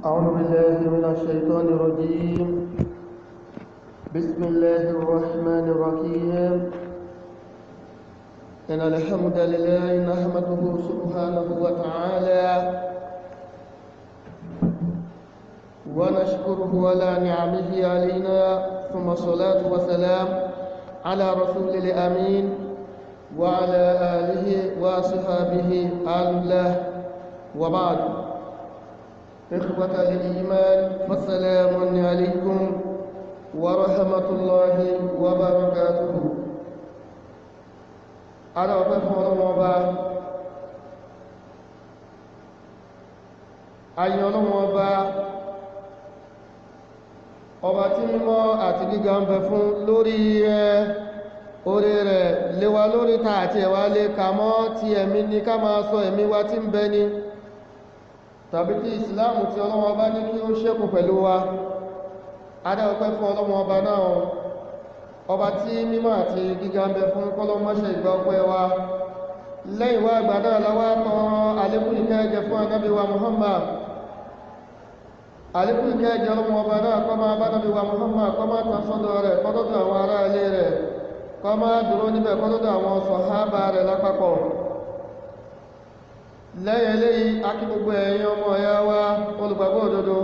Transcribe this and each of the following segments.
أعوذ بالله من الشيطان الرجيم. بسم الله الرحمن الرحيم. إن الحمد لله نحمده سبحانه وتعالى ونشكره على نعمه علينا، ثم الصلاة والسلام على رسول الأمين وعلى آله وصحبه الله، وبعد. إخوة الإيمان، فالسلام عليكم ورحمة الله وبركاته. على وفاة رمضا أي رمضا ọba tí mímọ́ àti gíga ń bẹ fún lórí orí rẹ̀ léwa lórí ta àti ẹ̀wà lè kà mọ́ ti ẹ̀mí ní ká máa sọ ẹ̀mí wa tí ń bẹ ní tàbí tí ìsìláàmù tí Ọlọ́run Ọba ní kí ó ṣẹ́kù pẹ̀lú wa. Adá ọpẹ́ fún Ọlọ́run Ọba náà, ọba tí mímọ́ àti gíga ń bẹ fún kọ́lọ́mọ́ṣẹ́ ìgbà ọpẹ́ wa. Lẹ́yìn wá àgbà náà láwá tọrọ àlékún ìkẹ́ẹ̀jẹ fún Ànábì wa Muhammad, àlékún ìkẹ́ẹ̀jẹ Ọlọ́run Ọba náà kó máa bá Ànábì wa Muhammad, kó máa tàn sọ́dọ̀ rẹ̀, kó dọ́dọ̀ àwọn ará ilé rẹ̀, kó máa dúró níbẹ̀, kó dọ́dọ̀ àwọn sàhábà rẹ̀ lápapọ̀. Lẹ́yìn eléyìí, a kí gbogbo ẹ̀yin ọmọ ẹ̀yà wa olùgbàgbọ́ òdodo.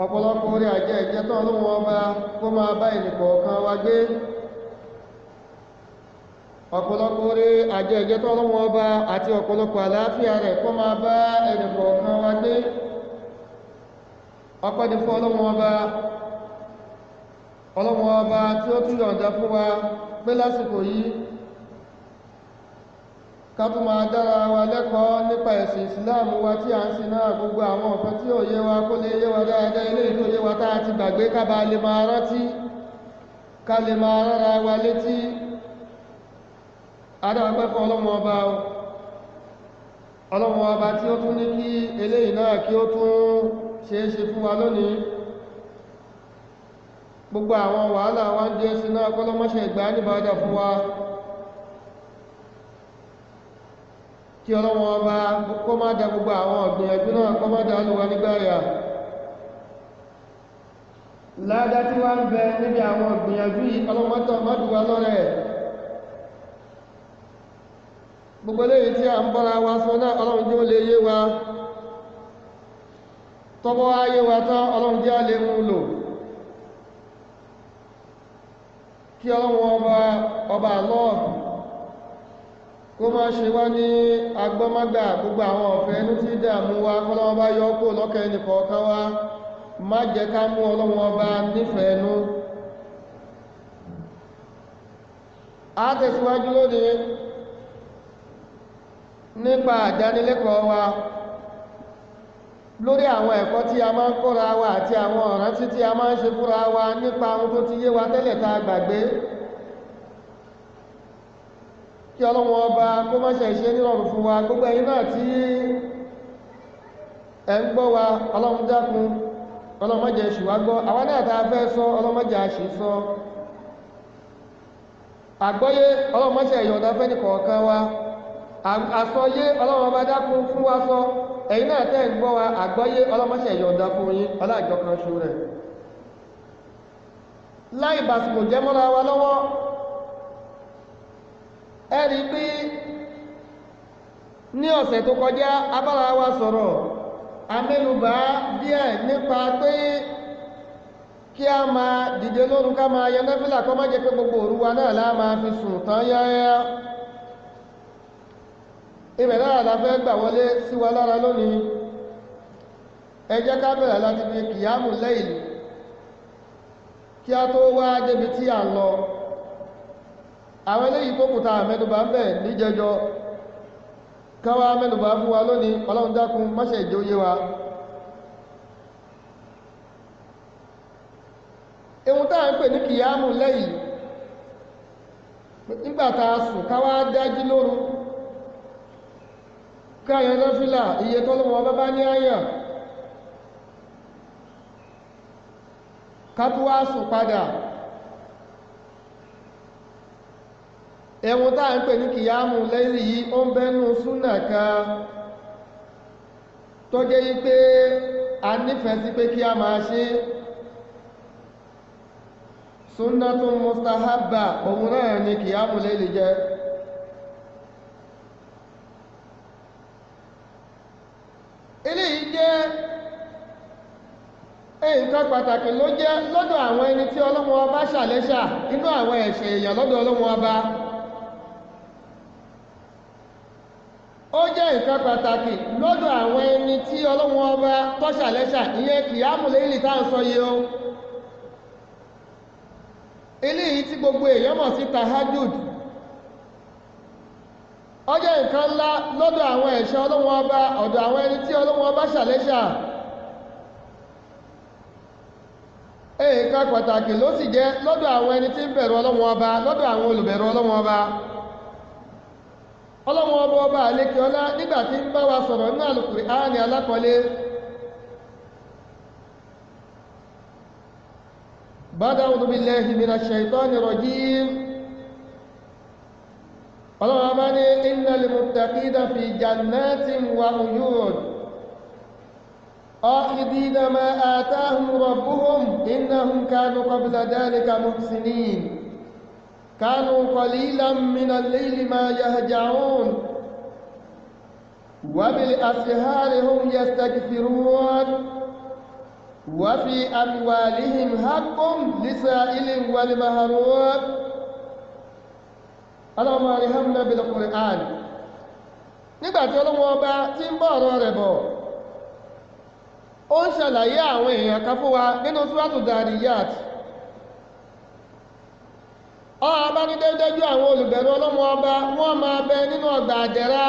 Ọ̀pọ̀lọpọ̀ orí àjẹ́ ìjẹ́tọ́ Ọlọ́run Ọba kó máa bá ẹnìkọ̀ọ̀kan wa gbé. Ọ̀pọ̀lọpọ̀ orí àjẹ́ ìjẹ́tọ́ Ọlọ́run Ọba àti ọ̀pọ̀lọpọ̀ àlàáfíà rẹ̀ kó máa bá ẹnìkọ̀ọ̀kan wa gbé. Ọpẹ́ ni fún Ọlọ́run Ọba tí ó tún yọ̀ǹda fún wa pé lásìkò yìí ká tún máa dára wa lẹ́kọ̀ọ́ nípa ẹ̀sìn ìsìláàmù wa tí a ń sin náà. Gbogbo àwọn ọ̀pẹ́ tí ò yé wa kó lè yé wa dáadáa, ilé ìlú yé wa táa ti gbàgbé ká bá lè máa rántí, ká lè máa rárá wa létí. Adáwọ̀pẹ́ fún Ọlọ́run Ọba tí ó tún ní kí eléyìí náà kí ó tún ṣeéṣe fún wa lónìí. Gbogbo àwọn wàhálà wa ń dé sí náà kọ́lọ́mọ́ṣẹ́ ìgbà níbàdà fún wa. Kí Ọlọ́run Ọba kó má dá gbogbo àwọn ìgbìyànjú náà kó má dá lùwà nígbàyà. Ládá tí wá ń bẹ níbi àwọn ìgbìyànjú yìí ọlọ́mọ́tọ̀ mọ́dúwà lọ́rẹ̀. Gbogbo léyìí tí a ń bọ́ra wa sọ náà Ọlọ́run jẹ́ ó lè yé wa. Tọ́bọ́ ayé wa tán Ọlọ́run jẹ́ á lè mú lò. Kí Ọlọ́run Ọba Allah kó máa ṣe wá ní agbọ́mágbà gbogbo àwọn ọ̀fẹ́ inú tí dàmú wa kọ́lọ́wọ́ bá yọ kó lọ́kẹ́ ẹnìkọ̀ọ̀kan wá. Má jẹ́ ká mú Ọlọ́run Ọba nífẹ̀ẹ́ inú. A tẹ̀síwájú lónìí nípa àdánilẹ́kọ̀ọ́ wa lórí àwọn ẹ̀kọ́ tí a máa ń kọ́ra wa àti àwọn ìrántí tí a máa ń ṣe fúnra wa nípa ohun tó ti yé wa tẹ́lẹ̀ tá a gbàgbé. Kí Ọlọ́run Ọba kó má ṣe ṣe nírọ̀rùn fún wa. Gbogbo ẹ̀yin náà tí ẹ ń gbọ́ wa, Ọlọ́run dákun, Ọlọ́run má jẹ́ ṣì wá gbọ́. Àwa náà tá a fẹ́ sọ, Ọlọ́run má jẹ́ àṣì sọ. Àgbọ́yé Ọlọ́run má ṣe yọ̀ǹda fẹ́ nìkọ̀ọ̀kan wa. Àsọyé Ọlọ́run Ọba dákun fún wa sọ. Ẹ̀yin náà tẹ́ ń gbọ́ wa, àgbọ́yé Ọlọ́run má ṣe yọ̀ǹda fún yín ọlájọ kan ṣo rẹ̀. Láì bàsìkò jẹ́ mọ́ra wa lọ́wọ́, ẹ̀rí pé ní ọ̀sẹ̀ tó kọjá abára wa sọ̀rọ̀ amẹ́nubà díẹ̀ nípa pé kí a máa dìde lóru ká máa yẹ náfílà kó má jẹ́ pé gbogbo òru wa náà láà máa fi sùn tán yáyá. Ibẹ̀ lára la fẹ́ gbà wọlé sí wa lára lónìí. Ẹ jẹ́ ká bẹ̀rẹ̀ láti fi kìyàmù láìlì kí a tó wá débi tí à ń lọ. Àwọn eléyìí tó kùta àmẹ́nubà ń bẹ̀ níjẹjọ káwà mẹ́nubà fún wa lónìí. Ọlọ́run dákun má ṣe jẹ́ ó yé wa. Ohun tá à ń pè ní kìyàmù láìlì, nígbàtà sùn káwà dájí lóru káyọ̀ náfílà iye tọ́lọ́wọ́ bá bá ní àyàn ká tó wá sùn padà. Ẹ̀wọ̀n táà ń pè ní kìyàmù lẹ́yìn yìí ó ń bẹ́nu súnà kan tó jẹ́ wípé a nífẹ̀ẹ́ sí pé kí a máa ṣe sunnatun mustahabba òun náà ni qiyamul layl jẹ́. eléyìí jẹ́ nǹkan pàtàkì ló jẹ́ lọ́dọ̀ àwọn ẹni tí Ọlọ́hun Ọba ṣàlẹ́ṣà nínú àwọn ẹ̀ṣẹ̀ èèyàn lọ́dọ̀ Ọlọ́hun Ọba. ó jẹ́ nǹkan pàtàkì lọ́dọ̀ àwọn ẹni tí Ọlọ́hun Ọba tó ṣàlẹ́ṣà ìyẹn qiyamul layl tá ń sọ yìí o. eléyìí tí gbogbo èèyàn mọ̀ sí tahajjud ó jẹ́ nǹkan ńlá lọ́dọ̀ àwọn ẹ̀ṣẹ̀ Ọlọ́hun Ọba ọ̀dọ̀ àwọn ẹni tí Ọlọ́hun Ọba ṣàlẹ́ṣà. nǹkan pàtàkì ló sì jẹ́ lọ́dọ̀ àwọn ẹni tí ń bẹ̀rù Ọlọ́hun Ọba lọ́dọ̀ àwọn olùbẹ̀rù Ọlọ́hun Ọba. Ọlọ́hun Ọba ọba àlékè ọlá nígbà tí ń bá wa sọ̀rọ̀ nínú Al-Qur'ani alákọ̀ọ́lé ba'da a'udhu billahi minash shaitanir rajim. Ọlọ́hun Ọba ní innal muttaqina fi jannatin wa uyun آخذين ما آتاهم ربهم إنهم كانوا قبل ذلك محسنين كانوا قليلا من الليل ما يهجعون وبالأسحار هم يستغفرون وفي أموالهم حق للسائل والمحروم. اللهم ارحمنا بالقرآن. nígbà tí Ọlọ́hun Ọba tí ń bọ̀ ọ̀rọ̀ rẹ̀ bọ̀ ó ń ṣàlàyé àwọn èèyàn kan fún wa nínú Suratu Dhariyat. Ọba ní dájúdájú àwọn olùbẹ̀rù Ọlọ́hun Ọba wọ́n máa bẹ nínú ọgbà àdẹ̀ra.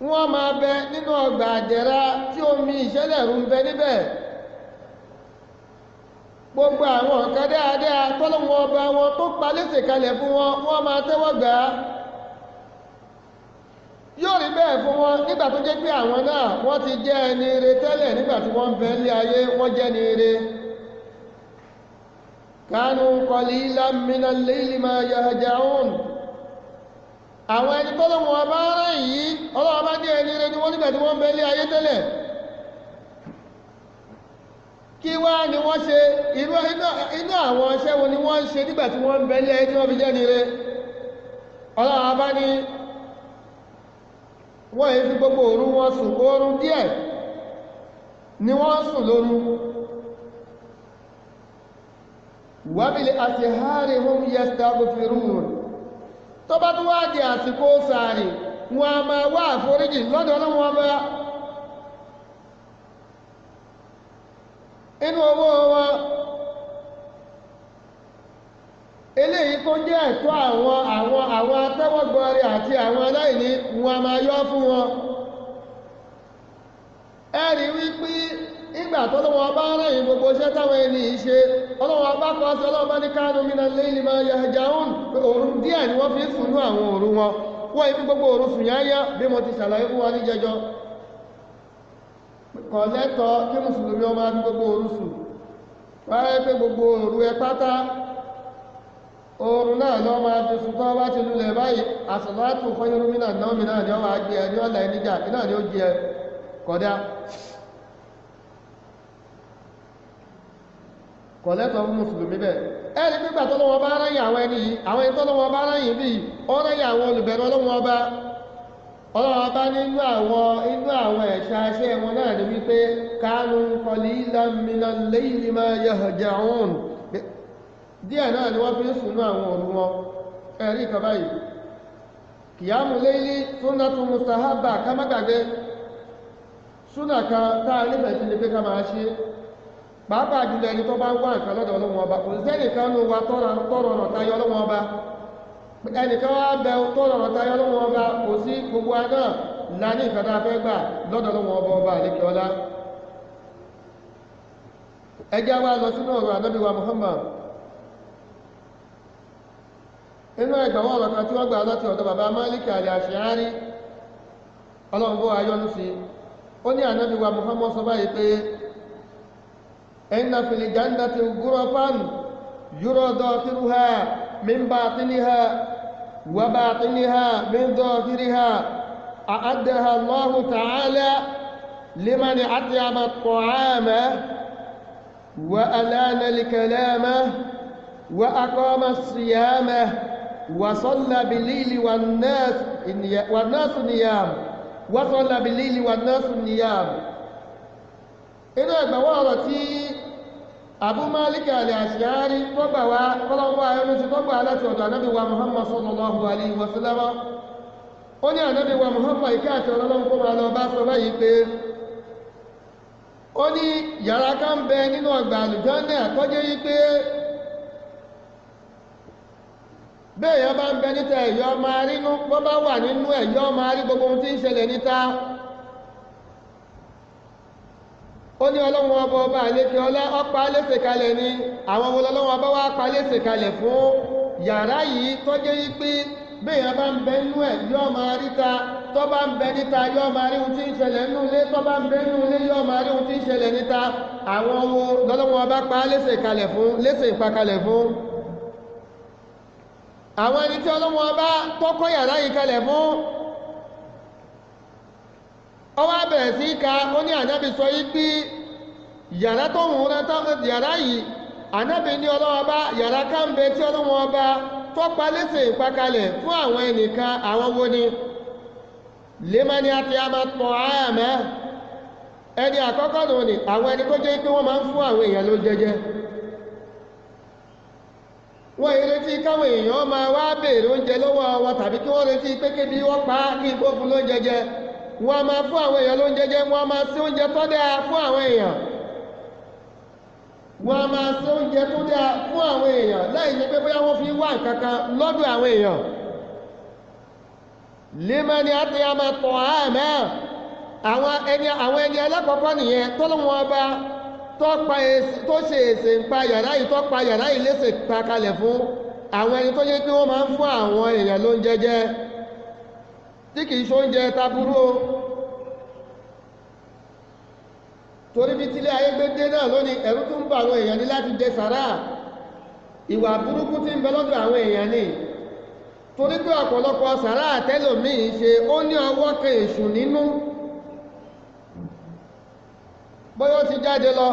wọ́n máa bẹ nínú ọgbà àdẹ̀ra tí omi ìṣẹ́lẹ̀rú ń bẹ níbẹ̀. gbogbo àwọn nǹkan dáadáa tọ́lọ́hun Ọba wọn tó pa léṣe kalẹ̀ fún wọn wọ́n máa tẹ́wọ́ gbà á. yóò rí bẹ́ẹ̀ fún wọn nígbà tó jẹ́ pé àwọn náà wọ́n ti jẹ́ ẹni ire tẹ́lẹ̀ nígbà tí wọ́n ń bẹ ní ayé wọ́n jẹ́ ni ire. kánú qalilan minal layli ma yahja'un. àwọn ẹni tọ́lọ́hun Ọba rán yìí Ọlọ́hun Ọba jẹ́ ẹni ire ni wọ́n nígbà tí wọ́n ń bẹ ní ayé tẹ́lẹ̀. kí wá ni wọ́n ṣe inú àwọn iṣẹ́ wo ni wọ́n ń ṣe nígbà tí wọ́n ń bẹ ní ayé tí wọ́n fi jẹ́ ni ire. Ọlọ́hun Ọba ní wọ́n yìí fi gbogbo òru wọn sùn oorun díẹ̀ ni wọ́n sùn lóru. wabil asihari hum yastaghfirun. tó bá tún wá di àsìkò sààrì wọn a máa wá àforíjì lọ́dọ̀ Ọlọ́hun Ọba. inú owó wọn eléyìí tó jẹ́ ẹ̀tọ́ àwọn atẹ́wọ́gbọ́rí àti àwọn aláìní wọn a máa yọ fún wọn. ẹ̀rí wípé ìgbà tó lọ́wọ́ bá rẹ̀yìn gbogbo iṣẹ́ táwọn ẹni ṣe Ọlọ́hun bá kọ́ sí Ọlọ́hun bá ní kánú minal layli ma yahja'un. òru díẹ̀ ni wọ́n fi ń sùn ní àwọn òru wọn wọ́n ibi gbogbo òru sùn yáyá bí mo ti ṣàlàyé fún wa ní jẹjọ. kò lẹ́tọ̀ọ́ kí mùsùlùmí ó máa fi gbogbo òru sùn wáyé pé gbogbo òru ẹ pátá oorun náà lọ máa fi sùn tó bá ti lulẹ̀ báyìí as-salatu khayrun minan nawmi náà ni ó máa gbé ẹni ọ̀la ẹnijà iná ni ó jẹ kọ̀dá. kọ̀lẹ́tọ̀ fún mùsùlùmí bẹ́ẹ̀. ẹni pípà tọ́lọ́wọ́ bá ráyìn àwọn ẹni yìí àwọn ẹni tọ́lọ́wọ́ bá ráyìn bí ó ráyìn àwọn olùbẹ̀rù Ọlọ́hun Ọba. Ọlọ́hun Ọba inú àwọn ẹ̀ṣà iṣẹ́ wọn náà ni wípé kanu qalilan minal layli ma yahja'un. díẹ̀ náà ni wọ́n fi ń sùnú àwọn òru wọn. ẹ̀rí kan báyìí qiyamul layli sunnatun mustahabba ká má gbàgbé súnà kan tá a nífẹ̀ẹ́ sí ni pé ká máa ṣe pàápàá jùlọ ẹni tó bá ń wá nǹkan lọ́dọ̀ Ọlọ́hun Ọba kò sẹ́nìkan nù wa tọrọ ọ̀nà tayọ Ọlọ́hun Ọba ẹnìkan wá bẹ tọrọ ọ̀nà tayọ Ọlọ́hun Ọba kò sí gbogbo aná la ní nǹkan tá a fẹ́ gbà lọ́dọ̀ Ọlọ́hun Ọba àlékè ọlá. ẹjẹ́ wa lọ sínú ọ̀rọ̀ Ànábì wa Muhammad inú ẹgbẹ̀wọ̀n ọ̀rọ̀ kan tí wọ́n gbà láti ọ̀dọ̀ bàbá Málíkì al-Ash'ari Ọlọ́run bó ayọ́nú sí ó ní Ànábì wa Muhammad sọ báyìí pé inna fil jannati ghurafan yura dakhiruha min batiniha وباطنها من ظاهرها أعدها الله تعالى لمن أطعم الطعام وألان الكلام وأقام الصيام وصلى بالليل والناس نيام وصلى بالليل والناس نيام. inú ẹgbẹ̀wọ́ ọ̀rọ̀ tí Abu Malik al-Ash'ari tó gbà wá kọ́lọ́wọ́ ayọ́nú ti tó gbà láti ọ̀dọ̀ Ànábì wa Muhammad sallallahu alaihi wa sallam. Ó ní Ànábì wa Muhammad ìkẹ́ àti ọlọ́lọ́run kó máa lọ bá sọ báyìí pé ó ní yàrá kan ń bẹ nínú ọgbà àlùjánnà tó jẹ́ yí pé béèyàn bá ń bẹ níta ẹ̀yọ́ máa rí bọ́ bá wà nínú ẹ̀yọ́ máa rí gbogbo ohun tí ń ṣẹlẹ̀ níta. Ó ní ọlọ́run ọba ọba àlékè ọlá ọpa léṣe kalẹ̀ ni àwọn ọlọ́run ọba wá pa léṣe kalẹ̀ fún yàrá yìí tó jẹ́ yí pé béèyàn bá ń bẹ nínú ẹ̀ yọ́ máa rí ta, tó bá ń bẹ níta yọ́ máa rí ohun tí ń ṣẹlẹ̀ nínú ilé, tó bá ń bẹ nínú ilé yọ́ máa rí ohun tí ń ṣẹlẹ̀ níta. Àwọn ọlọ́run ọba pa léṣe kalẹ̀ fún, léṣe ìpakalẹ̀ fún àwọn ẹni tí ọlọ́run ọba tó kọ́ yàrá yìí kalẹ̀ fún. Ó wá bẹ̀rẹ̀ sí ka, ó ní Ànábì sọ yí pé yàrá tó ń rán yàrá yìí, Ànábì ní ọlọ́run ọba yàrá ká ń bẹ tí ọlọ́run ọba tó pa léṣe ìpakalẹ̀ fún àwọn ẹnìkan. Àwọn wo ni? limani at'ama at'ama, ẹni àkọ́kọ́ nù ní àwọn ẹni tó jẹ́ pé wọ́n máa ń fún àwọn èèyàn ló jẹjẹ. Wọ́n ìrètí káwọn èèyàn máa wá béèrè oúnjẹ lọ́wọ́ wọn tàbí kí wọ́n retí pé kébi wọ́n pa kí n kó fún lóúnjẹ jẹ. Wọ́n máa fún àwọn èèyàn lóúnjẹ jẹ, wọ́n máa sí oúnjẹ tó dáa fún àwọn èèyàn. Wọ́n máa sí oúnjẹ tó dáa fún àwọn èèyàn láì ṣe pé bóyá wọ́n fi wá nǹkan kan lọ́dọ̀ àwọn èèyàn. limani at'ama at'ama, àwọn ẹni alákọ̀ọ́kọ́ nìyẹn tọ́lọ́wọ́n ọba tó ṣe èsè ń pa yàrá yìí, tó pa yàrá yìí léṣe pa kalẹ̀ fún àwọn ẹni tó yẹ pé wọ́n máa ń fún àwọn èèyàn lóúnjẹ jẹ tí kìí ṣe oúnjẹ taburú. Torí bí tílé ayé gbé dé náà lónìí, ẹ̀rù tún bá àwọn èèyàn ní láti jẹ sàrá. Ìwà burúkú tí ń bẹ lọ́dọ̀ àwọn èèyàn ni, torí pé ọ̀pọ̀lọpọ̀ sàrá àtẹ́lòmíì ṣe ó ní ọwọ́ kan èṣù nínú. Bóyá ó ti jáde lọ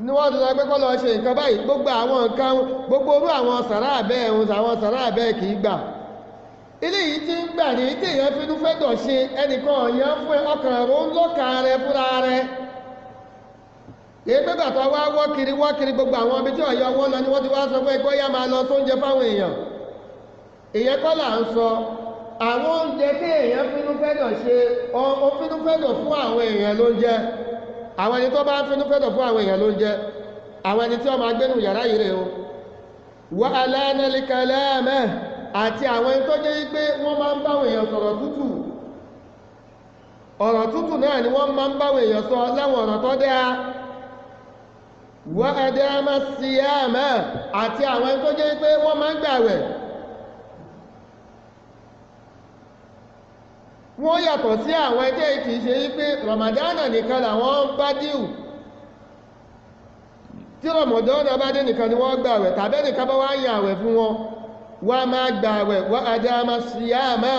ní wọ́n ti sọ pé kọ́ lọ ṣe nǹkan báyìí, gbogbo àwọn nǹkan, gbogbo orú àwọn sàrá àbẹ́ ẹ̀hún àwọn sàrá àbẹ́ kìí gbà. Ilé yìí ti ń gbà ní tí èèyàn fi dúfẹ́ dọ̀ ṣe ẹnìkan ọ̀yàn fún ọkàn rẹ̀ ń lọ́kàn rẹ̀ fúnra rẹ̀. Èyí pé bàtà wá wọ́ kiri gbogbo àwọn ibi tí ọ̀yọ́ wọ́n lọ ni wọ́n ti wá sọ pé kó yá máa lọ sóúnjẹ fáwọn èèyàn. Ìyẹn kọ́ là ń sọ àwọn oúnjẹ tí èèyàn fínú fẹ́ dọ̀ ṣe, ó fínú fẹ́ dọ̀ fún àwọn èèyàn lóúnjẹ. Àwọn ẹni tó bá ń fínú fẹ́ dọ̀ fún àwọn èèyàn lóúnjẹ, àwọn ẹni tí wọ́n máa gbénu yàrá yìí rè o. Wa alana al-kalama, àti àwọn ẹni tó jẹ́ pé wọ́n máa ń báwọn èèyàn sọ̀rọ̀ tútù. Ọ̀rọ̀ tútù náà ni wọ́n máa ń báwọn èèyàn sọ láwọn ọ̀rọ̀ tó dáa. Wa adama siyama, àti àwọn ẹni tó jẹ́ pé wọ́n máa ń gbààwẹ̀. Wọ́n yàtọ̀ sí àwọn ẹgbẹ́ kìí ṣe wípé Ramadana nìkan làwọn bá díù. Tí Ramadana bá dé nìkan ni wọ́n gbààwẹ̀, tàbí nìkan bá wá yàn àwẹ̀ fún wọn. Wọ́n á máa gbààwẹ̀, wa adama siyama,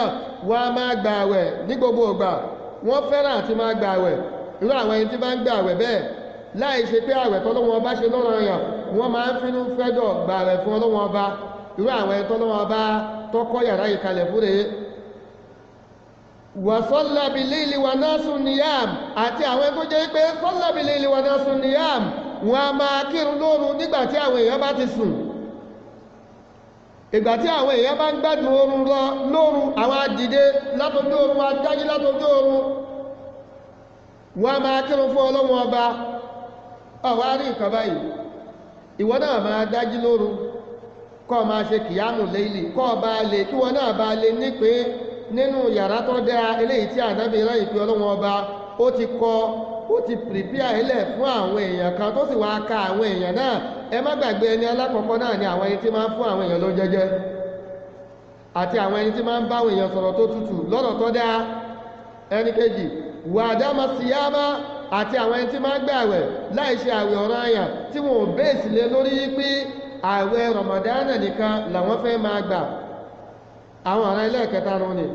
wọ́n á máa gbààwẹ̀ ní gbogbo ìgbà. Wọ́n fẹ́ràn àti máa gbààwẹ̀. Irú àwọn ẹni tí bá ń gbààwẹ̀ bẹ́ẹ̀, láì ṣe pé àwẹ̀ tọ́lọ́wọ́n bá ṣe lọ́ranyàn, wọ́n máa ń finú fẹ́dọ̀ gbààwẹ̀ fún Ọlọ́hun Ọba. Irú àwọn ẹni tọ́lọ́wọ́n bá tọ́kọ́ yàrá ìkalẹ̀ fún rèé. Wa salla bil-layli wa nasu niyam, àti àwọn ẹni tó jẹ́ pé salla bil-layli wa nasu niyam, wọ́n á máa kírun lóru nígbà tí àwọn èèyàn bá ti sùn. Ìgbà tí àwọn èèyàn bá ń gbádùn oorun lọ lóru, àwọn adìde látọjú oorun, adájí látọjú oorun, wọ́n á máa kírun fún Ọlọ́hun Ọba. Ọ̀wá rí nǹkan báyìí, ìwọ náà máa dájí lóru kọ́ máa ṣe kìyàmù léèlì kọ́ bá lè kí wọ́n náà bá lè nípe nínú yàrá tó dáa eléyìí tí Ànábì rán ìpè Ọlọ́hun Ọba ó ti prepare ilẹ̀ fún àwọn èèyàn kan tó sì wá ka àwọn èèyàn náà. Ẹ má gbàgbé ẹni alákọ̀ọ́kọ́ náà ni àwọn ẹni tí máa ń fún àwọn èèyàn ló jẹjẹ àti àwọn ẹni tí máa ń bá àwọn èèyàn sọ̀rọ̀ tó tutù lọ́rọ̀ tó dáa. Ẹni kejì wà dáma síyámá, àti àwọn ẹni tí máa ń gbààwẹ̀ láì ṣe àwẹ̀ ọ̀ranyàn tí wọn ò bẹ́ẹ̀sì lé lórí pé àwẹ̀ Ramadana nìkan làwọn fẹ́ máa gbà. àwọn ọ̀rọ̀ ẹlẹ́ẹ̀kẹta rún ni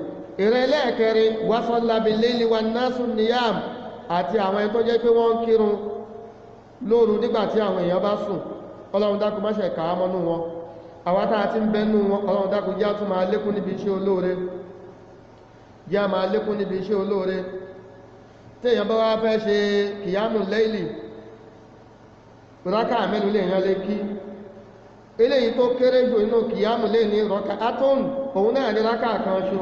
ìrẹ́ ẹlẹ́ẹ̀kẹrin wasalla bil layli wan nasu niyam àti àwọn ẹni tó jẹ́ pé wọ́n ń kírun lóru nígbàtí àwọn èèyàn bá sùn ọlọ́run dákun má ṣe kà á mọ́nú wọn àwọn tá a ti ń bẹ́nu wọn ọlọ́run dákun jẹ́ á tún máa lékún níbi iṣẹ́ olóore jẹ́ á máa lékún níbi iṣẹ́ olóore téèyàn bá wá fẹ́ ṣe kìyàmù láìlì rákà mélòó lèèyàn lè kí eléyìí tó kéré jù inú kìyàmù lè ní rọ́kà átọ́n òun náà ní rákà kan ṣo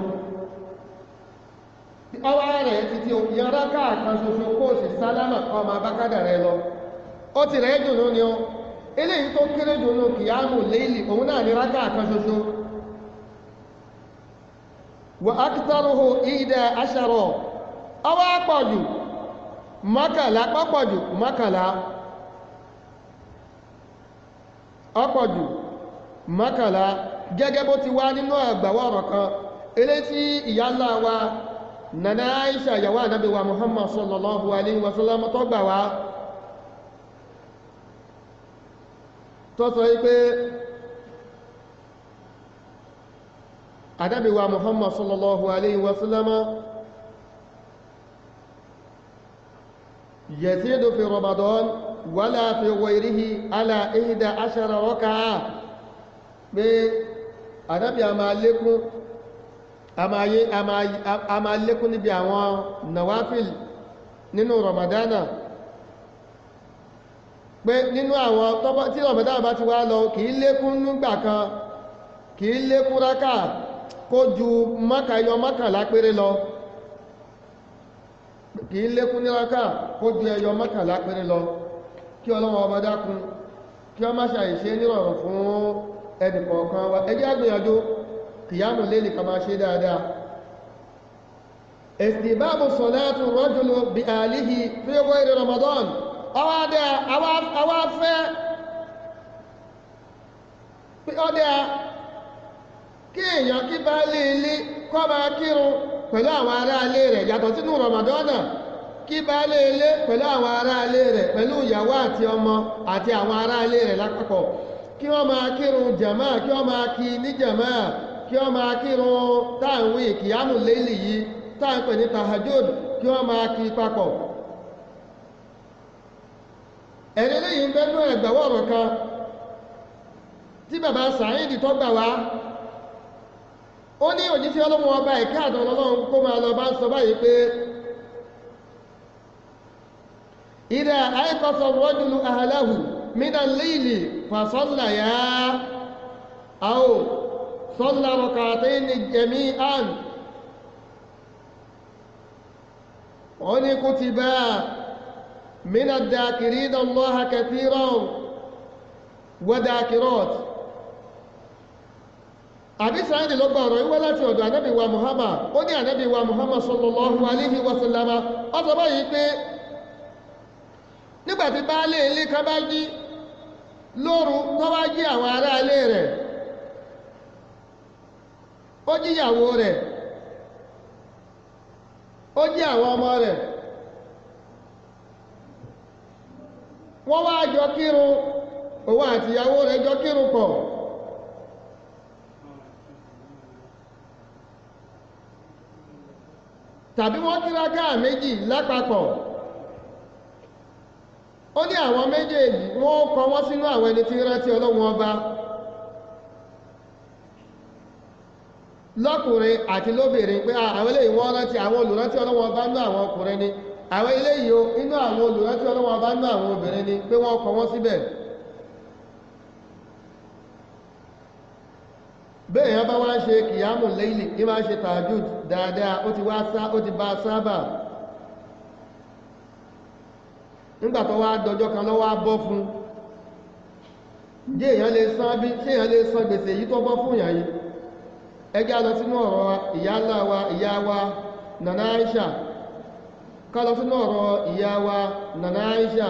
ọwá rẹ̀ títí òyìn rákà kan ṣoṣo kó sì sálámà ọmọ abákádà rẹ lọ ó ti rẹ̀ jù ní ọ eléyìí tó kéré jù inú kìyàmù láìlì òun náà ní rákà kan ṣoṣo wa aktaruhu ìdá aṣarọ̀ ọwá pọ̀jù mọ́kànlá pọ̀pọ̀jù mọ́kànlá ọpọ̀jù mọ́kànlá gẹ́gẹ́ bó ti wá nínú àgbàwọ̀ ọ̀rọ̀ kan ilé tí ìyá ńlá wa nana Aisha ìyàwó ànábì wa Muhammad sallallahu alaihi wasallam tó gbà wá tó sọ wípé ànábì wa Muhammad sallallahu alaihi wasallam yazidu fi Ramadan wala fi ghayrihi ala 11 raka'a pé ànábì a máa lékún níbi àwọn nawafil nínú Ramadana pé nínú àwọn tí Ramadana bá ti wá lọ kìí lékún nígbà kan kìí lékún rákà kó ju ẹyọ mọ́kànlá péré lọ kìí lékún ní rákà kó ju ẹyọ mọ́kànlá péré lọ kí ọlọ́wọ́ ọba dákun kí ọ má ṣàìṣe nírọ̀rùn fún ẹnìkọ̀ọ̀kan wa ẹjẹ́ àgbìyànjú kìyàmù lè ká máa ṣe dáadáa istihbabu salatu rajulu bí àlìhì fi ghayri Ramadan àwa fẹ́ ọdẹ́ kí èèyàn kí bá lè ilé kọ́ máa kírun pẹ̀lú àwọn ará ilé rẹ̀ yàtọ̀ sínú Ramadan kí bá lè ilé pẹ̀lú àwọn ará ilé rẹ̀ pẹ̀lú ìyàwó àti ọmọ àti àwọn ará ilé rẹ̀ lápapọ̀ kí wọ́n máa kírun jàmá kí wọ́n máa kí ní jàmá kí wọ́n máa kírun táàwí kìyàmù lélì yìí táàpẹ̀ ní tahajjud kí wọ́n máa kí papọ̀ ẹ̀rẹ́ lẹ́yìn bẹ́nu ẹ̀gbẹ̀wọ̀rọ̀ kan tí bàbá Sàídì tó gbà wá ó ní òjíṣẹ́ ọlọ́run ọba ìkẹ́ àdán ọlọ́run kó máa lọ bá ń sọ báyìí pé ìdá àìkọ́sọ̀ rọ́jùlù ahlahu minan layli fasallaya aw salla rak'atayn jami'an ó ní kutiba mina ad-dhakirina Allaha kathiran wa dhakirat àbí Sàídì ló gbà ọ̀rọ̀ ìwé láti ọ̀dọ̀ ànábì wa Muhammad ó ní ànábì wa Muhammad sallallahu alaihi wasallama ó sọ báyìí pé nígbàtí baálé ilé kan bá jí lóru tó bá jí àwọn ará ilé rẹ̀ ó jíyàwó rẹ̀ ó jí àwọn ọmọ rẹ̀ wọ́n wá jọ kírun òun àti ìyàwó rẹ̀ jọ kírun pọ̀ tàbí wọ́n kí rákà méjì lápapọ̀ ó ní àwọn méjèèjì wọ́n kọ wọ́n sínú àwọn ẹni tí rántí Ọlọ́run ọba lọ́kùnrin àti lóbìnrin pé àwọn eléyìí wọ́n rántí àwọn olùrántí Ọlọ́run ọba nínú àwọn ọkùnrin ni àwọn eléyìí inú àwọn olùrántí Ọlọ́run ọba nínú àwọn obìnrin ni pé wọ́n kọ wọ́n síbẹ̀ bẹ́ẹ̀ yẹn bá wá ń ṣe kìyàmù láìlì ní máa ń ṣe tààjùd dáadáa ó ti bá sábà nígbà tó wá dọjọ́ kan lọ́wọ́ á bọ́ fún jẹ́ èèyàn lè san bí ṣé èèyàn lè san gbèsè yìí tó bọ́ fún ìyàn yìí ẹjá lọ sínú ọ̀rọ̀ ìyá ńlá wa ìyá wa nana Aisha ká lọ sínú ọ̀rọ̀ ìyá wa nana Aisha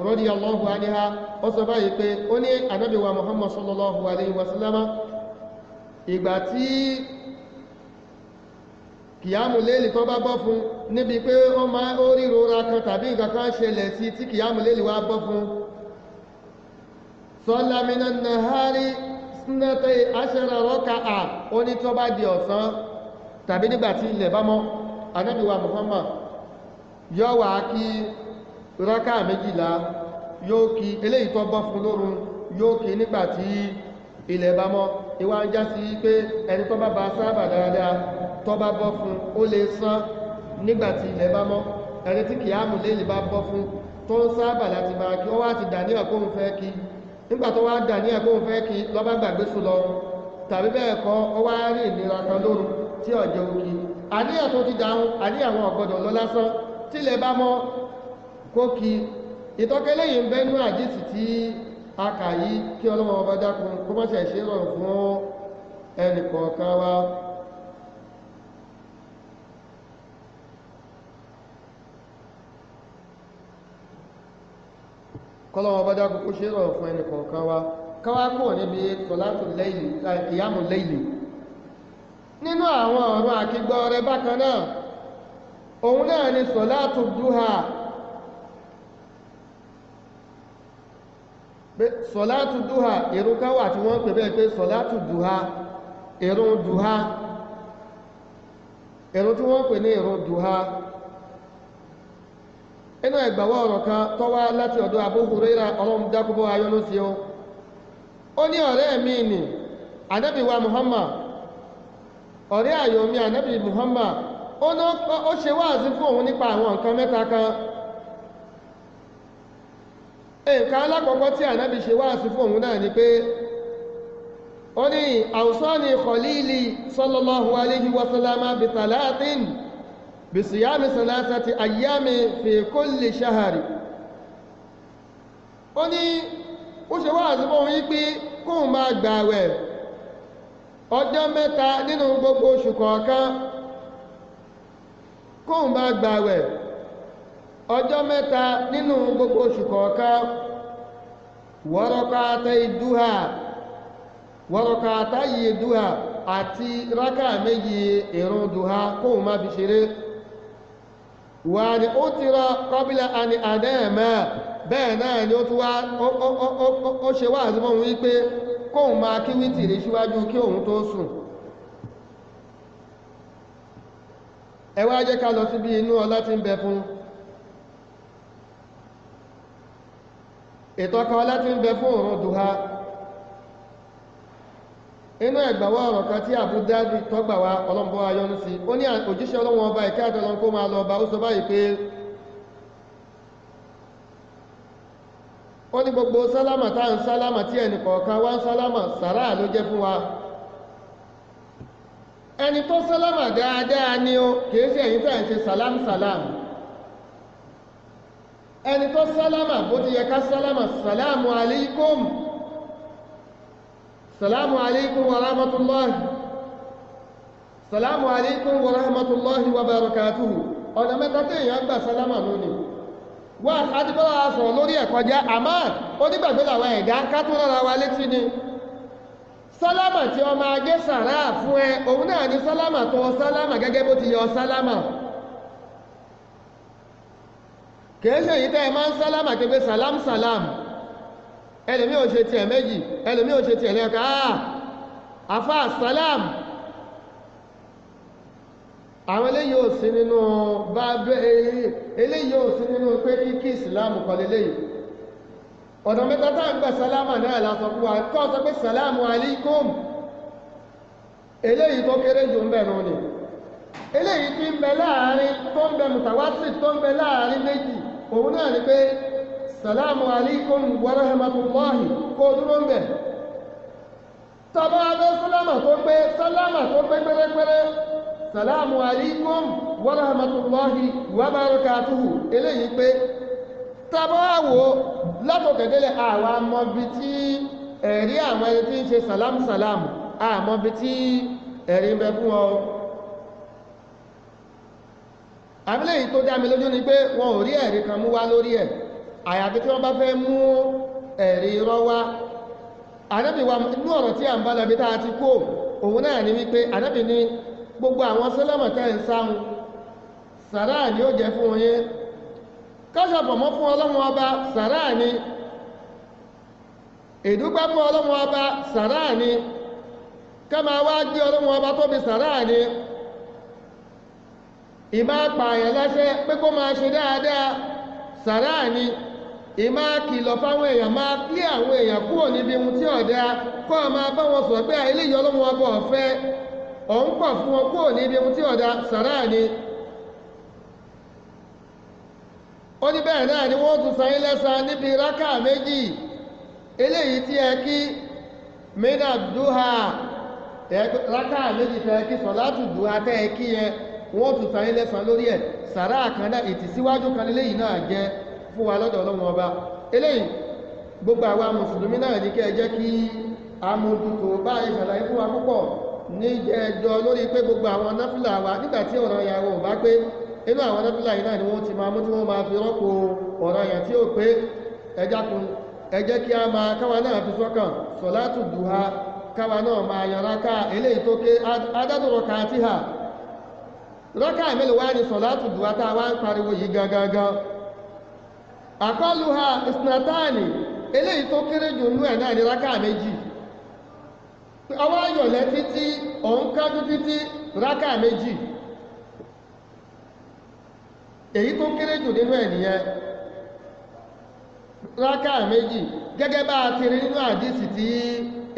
radiyallahu anha ó sọ báyìí pé ó ní ànábì wa Muhammad sallallahu alaihi wasallam ìgbà tí kìyàmù lélì tó bá bọ́ fún níbi pé wọ́n máa ó rí rora kan tàbí nǹkan kan ṣẹlẹ̀ sí tí kìyàmù lélì wá bọ́ fún salla minan nahari isnatay ashara raka'a ó ní tó bá di ọ̀sán tàbí nígbà tí ilẹ̀ bá mọ́ Ànábì wa Muhammad yóò wá kí rákà méjìlá yóò kí eléyìí tó bọ́ fún lórun yóò kí nígbà tí ilẹ̀ bá mọ́ ìwà ń já sí pé ẹni tó bá bá sábà dáadáa tó bá bọ́ fún ó lè san nígbà tí ilẹ̀ bá mọ́ ẹni tí kìyàmù lè bá bọ́ fún tó ń sábà láti máa kí ó wá ti dàníyàn kóhun fẹ́ kí nígbà tó wá dàníyàn kóhun fẹ́ kí ló bá gbàgbé sùn lọ tàbí bẹ́ẹ̀ kọ́ ó wá rí ìnira kan lóru tí ọ̀jẹ̀ òkì àníyàn tó ti dáhùn àníyàn àwọn ọ̀gbọ́dọ̀ lọ lásán tí ilẹ̀ bá mọ́ kó kí ìtọ́kẹ́lẹ́ yìí ń bẹ́nu àdísì tí a kà yìí kí Ọlọ́run ọba dákun kó má ṣe ṣe rọrùn fún ẹnì kọ̀ọ̀kan wa kọ́lọ́run ọba dákun kó ṣe rọrùn fún ẹnì kọ̀ọ̀kan wa káwá kò níbi sọ̀látù láìlì ìyàmù láìlì nínú àwọn ọ̀rọ̀ àkígbọ́ rẹ bákan náà òun náà ni sọ̀látù dúhà sọ̀látù dúhà ìrun kan wà tí wọ́n pè bẹ́ẹ̀ pé sọ̀látù dúhà ìrun dúhà ìrun tí wọ́n pè ní ìrun dúhà inú ẹgbàwọ́ ọ̀rọ̀ kan tó wá láti ọ̀dọ̀ Abu Hurairah Ọlọ́run dákúbọ́ ayọ́nú sí ó ní ọ̀rẹ́ mi ni Ànábì wa Muhammad ọ̀rẹ́ àyò mi Ànábì Muhammad ó ṣe wáàsí fún òun nípa àwọn nǹkan mẹ́ta kan nǹkan alákọ̀ọ́kọ́ tí Ànábì ṣe wáàsí fún òun náà ni pé ó ní awsani khalili sallallahu alayhi wa sallama bi talatin bi siyami salasati ayyami fi kulli shahari ó ní ó ṣe wáàsí fún òun yí pé kóun máa gbààwẹ̀ ọjọ́ mẹ́ta nínú gbogbo oṣù kọ̀ọ̀kan kóun máa gbààwẹ̀ ọjọ́ mẹ́ta nínú gbogbo oṣù kọ̀ọ̀kan wọ́rọ̀kátàyè dúhà àti rákà méjì ìrun dúhà kóun máa fi ṣeré wà ní ó ti rọ kọ́bílẹ̀ àni àdẹ́ẹ̀mẹ́ bẹ́ẹ̀ náà ni ó tún wá ó ṣe wá àzúmọ̀ wípé kóun máa kí wítìrí síwájú kí òun tó sùn ẹ wá jẹ́ ká lọ síbi inú ọlá tí ń bẹ fún ìtọ́ka ọlá tí ń bẹ fún òun dùhá inú ẹgbàwọ́ ọ̀rọ̀ kan tí Abu Dawud tọ́gbà wá ọlọ́mbọ́ ayọ́nú sí ó ní òjíṣẹ́ Ọlọ́run ọba ìkẹ́ àtọ́lọ́n kó máa lọ ọba ó sọ báyìí pé ó ní gbogbo sálámà tá ń sálámà tí ẹnì kọ̀ọ̀kan wá ń sálámà sàrá ló jẹ́ fún wa ẹni tó sálámà dáadáa ni ó kìí ṣe èyí tẹ́ ń ṣe sàlám sàlám ẹni tó sálámà bó ti yẹ ká sálámà sàlámù alaykum salamu alaikum wa rahmatullahi salamu alaikum wa rahmatullahi wa barakatuhu ọ̀nà mẹ́ta tí èyàn gbà sálámà lónìí wà àdìbọ́lá sọ lórí ẹ̀kọjá àmá onígbàgbé làwọn ẹ̀dá kátó rárá wa létí ni sálámà tí ó máa gé sàrá fún ẹ òun náà ni sálámà tó sálámà gẹ́gẹ́ bó ti yọ sálámà kìí ṣe èyí tẹ́ ẹ máa ń sálámà kégbé sàlám sàlám ẹlòmí ò ṣe ti ẹ̀ méjì ẹlòmí ò ṣe ti ẹ̀ lẹ́ọ̀ká àfá sàlám àwọn eléyìí ò sí nínú eléyìí ò sí nínú pé kí ìsìlámù kọ léléyìí ọ̀nà mẹ́ta tá ń gbà sálámà náà lásọ fún wa kọ́ sọ pé sàlámù alaikum eléyìí tó kéré jù ń bẹ̀rù ni eléyìí tí ń bẹ láàrin tó ń bẹ mùtàwásì tó ń bẹ láàrin méjì òun náà ni pé sàlámù alaikum wa rahmatullahi kó dúró ń bẹ̀ tọba abẹ́ sálámà tó pé pẹ́rẹ́pẹ́rẹ́ sàlámù alaikum wa rahmatullahi wa barakatuhu eléyìí pé tọba wò látòkèdélẹ̀ àwọn amọ́bí tí ẹ̀rí àwọn ẹni tí ń ṣe sàlámù sàlámù àmọ́bí tí ẹ̀rí ń bẹ fún ọ àbílẹ̀ yìí tó dá mi lójú ni pé wọn ò rí ẹ̀rí kan mú wá lórí ẹ̀ àyàfi tí wọ́n bá fẹ́ mú ẹ̀rí irọ́ wá ànábì wa inú ọ̀rọ̀ tí à ń bá lọ bí tá a ti kó òun náà ni wípé ànábì ní gbogbo àwọn sálámà tẹ́ ń sáhun sàrá ni ó jẹ́ fún yín káṣàpọ̀ mọ́ fún ọlọ́run ọba sàrá ni ìdúpẹ́ fún Ọlọ́run ọba sàráà ni ká máa wá gbé Ọlọ́run ọba tóbi sàráà ni ìmá pààyàn láṣẹ pé kó máa ṣe dáadáa sàráà ni ìmá kìlọ̀ fáwọn èèyàn máa pí àwọn èèyàn kúrò níbi ohun tí ọ̀dá kọ́ máa bá wọn sọ pé eléyìí Ọlọ́run ọba ọ̀fẹ́ ọ̀n pọ̀ fún wọn kúrò níbi ohun tí ọ̀dá sàráà ni ó ní bẹ́ẹ̀ náà ni wọ́n tún san yín lẹ́san níbi rákà méjì eléyìí tí ẹ kí mina duha rákà méjì tẹ́ kí sọ̀látù duha tẹ́ kí yẹn wọ́n tún san yín lẹ́san lórí ẹ̀ sàráà kan náà ìtìsíwájú kan eléyìí náà jẹ́ fún wa lọ́dọ̀ Ọlọ́run ọba eléyìí gbogbo àwa mùsùlùmí náà ní kẹ́ jẹ́ kí amójútó báyìí ṣàlàyé fún wa púpọ̀ ní ẹjọ́ lórí pé gbogbo àwọn náfìlà wa nígbàtí ọ̀rọ̀ ìyàwó bá pé inú àwọn náfìlà yìí náà ni wọ́n ti máa mú tí wọ́n máa fi rọ́pò ọ̀rọ̀ yẹn tí ó pé ẹ jẹ́ kí a máa káwa náà fi sọ́kàn sọ̀látù dùhà káwa náà máa yan rákà eléyìí tó ké adádùrọ̀ kàtíhà rákà mélòó wá ní sọ̀látù dùhà tá a wá ń pariwo yìí gangan àkọlùhà ìsìnàtàní eléyìí tó kéré jù nú ẹ̀ náà ní rákà méjì ọwọ́ ayọ̀lẹ́ títí òun kájú títí rákà méjì èyí tó kéré jù nínú ẹ̀ nìyẹn rákà méjì gẹ́gẹ́ bá a ti rí nínú àdísì tí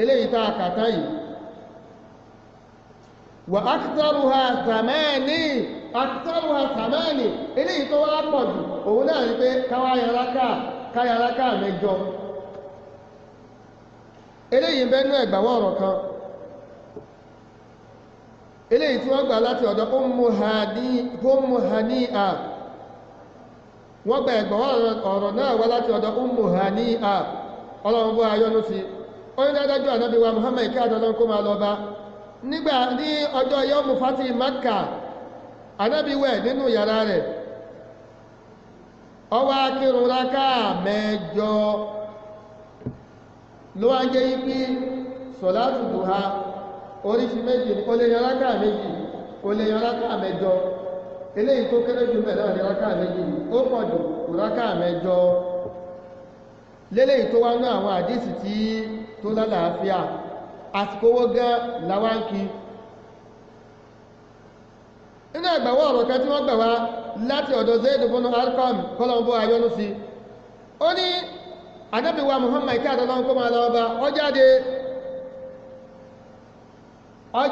eléyìí tá a kàtá yìí wà aktharuha thamani eléyìí tó wá pọ̀ jù òun náà ní pé káyà rákà mẹ́jọ eléyìí bẹ́nu ẹgbàwọ́ ọ̀rọ̀ kan eléyìí tí wọ́n gbà láti ọ̀dọ̀ Ummu Hani'a wọ́n gba ẹgbàwọ́ ọ̀rọ̀ náà wá láti ọ̀dọ̀ Ummu Hani'a Ọlọ́run bó ayọ́nú sí ó ní dájú Ànábì wa Muhammad kí àdọ́lọ́n kó máa lọ bá nígbà ní ọjọ́ yawmu fati Makkah Ànábì wẹ̀ nínú yàrá rẹ̀ ó wá kírun rákà mẹ́jọ ló wá ń jẹ́ yípí sọ̀látù dùhà oríṣi méjì ní kó lè yan rákà méjì kó lè yan rákà mẹ́jọ eléyìí tó kéré jù mẹ́lá ní rákà méjì ó pọ̀ jù kò rákà mẹ́jọ léléyìí tó wá ní àwọn àdísì tí tó lálàáfíà àsìkò owó gán láwáǹkì inú ẹgbàwọ́ ọ̀rọ̀ kan tí wọ́n gbà wá láti ọ̀dọ̀ Zaid ibn Arqam kọ́lọ̀mbó ayọ́nú sí ó ní Ànábì wa Muhammad kí àdọ́lọ́n kó máa lọ bá ó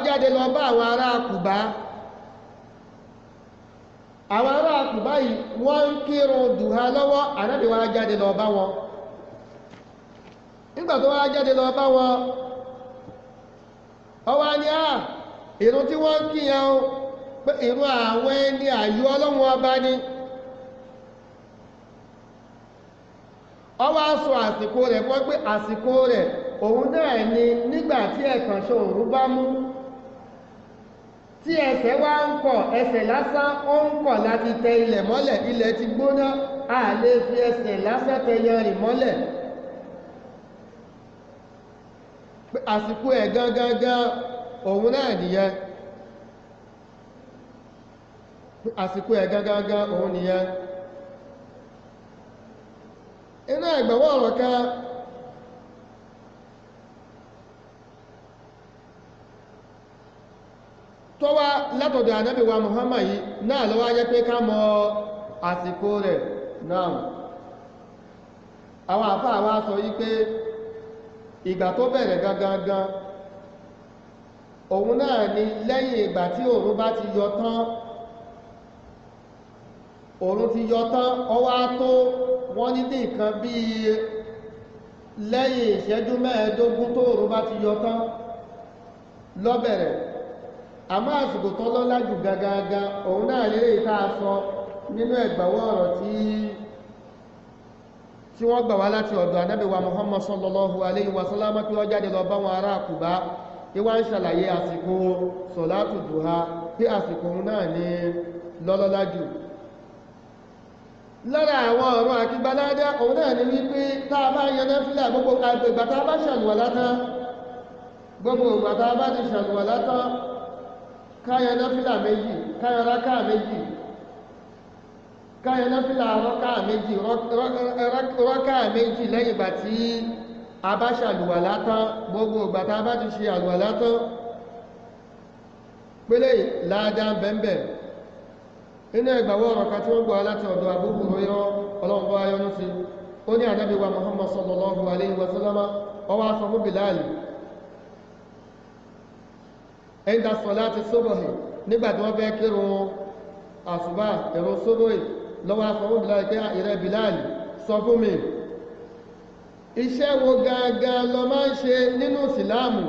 jáde lọ bá àwọn ará Kùbá yìí wọ́n ń kírun dùhà lọ́wọ́ Ànábì wa jáde lọ bá wọn nígbà tó wá jáde lọ bá wọn ó wá ní ìrun tí wọ́n ń kíyàn pé ìrun àwọn ẹni àyú Ọlọ́run ọba ni ó wá sọ àsìkò rẹ̀ fún pé àsìkò rẹ̀ òun náà ni nígbà tí ẹ̀kànṣọ́ òru bá mú tí ẹsẹ̀ wá ń kọ̀ ẹsẹ̀ lásán ó ń kọ̀ láti tẹ ilẹ̀ mọ́lẹ̀ ilẹ̀ ti gbóná a lè fi ẹsẹ̀ lásán tẹ yanrìn mọ́lẹ̀ pé àsìkò ẹ̀ gangan òun náà nìyẹn àsìkò ẹ̀ gangan òun nìyẹn inú ẹgbẹ̀wọ́ ọ̀rọ̀ kan tó wá látọ̀dọ̀ Ànábì wa Muhammad yìí náà ló wá jẹ́ pé ká mọ àsìkò rẹ̀ náà àwọn àfáà wá sọ yí pé ìgbà tó bẹ̀rẹ̀ gangan òun náà ni lẹ́yìn ìgbà tí òòrùn bá ti yọ tán òòrùn ti yọ tán ó wá tó wọ́n ní nǹkan bí lẹ́yìn ìṣẹ́jú mẹ́ẹ̀ẹ́dógún tó òòrùn bá ti yọ tán ló bẹ̀rẹ̀ àmọ́ àsìkò tó lọ́lá jù gangan òun náà lè rí ká sọ nínú ẹgbàwọ́ ọ̀rọ̀ tí wọ́n gbà wá láti ọ̀dọ̀ Ànábì wa Muhammad sallallahu alayhi wa sallam pé ó jáde lọ bá wọn ará Kùbá ìwá ń ṣàlàyé àsìkò sọ̀látù dùhà pé àsìkò òun náà ní lọ́lọ́lá jù lára àwọn ọ̀rọ̀ àkígbáládá òun náà ní wípé tá a bá yan náfílà gbogbo ìgbà tá a bá ṣàlùwàlá tán gbogbo ìgbà tá a bá ti ṣàlùwàlá tán káyan náfílà méjì káyan rákà méjì káyan náfílà rákà méjì lẹ́yìn ìgbà tí a bá ṣàlùwàlá tán gbogbo ìgbà tá a bá ti ṣe àlùwàlá tán pélé láàdá bẹ́ẹ̀bẹ̀ inú ẹgbàwọ́ ọ̀rọ̀ kan tí wọ́n gbọ́ láti ọ̀dọ̀ Abu Hurairah ọlọ́run bá yọ́nú sí ó ní ànábì wa Muhammad sallallahu alaihi wa sallam ó wá sọ fún Bilal inda salati subhi nígbàtí wọ́n fẹ́ kírun àsùbá ìrun subhi lọ́wọ́ sọ fún Bilal pé ìrẹ́ Bilal sọ fún mi iṣẹ́ wo gangan ló máa ń ṣe nínú ìsìláàmù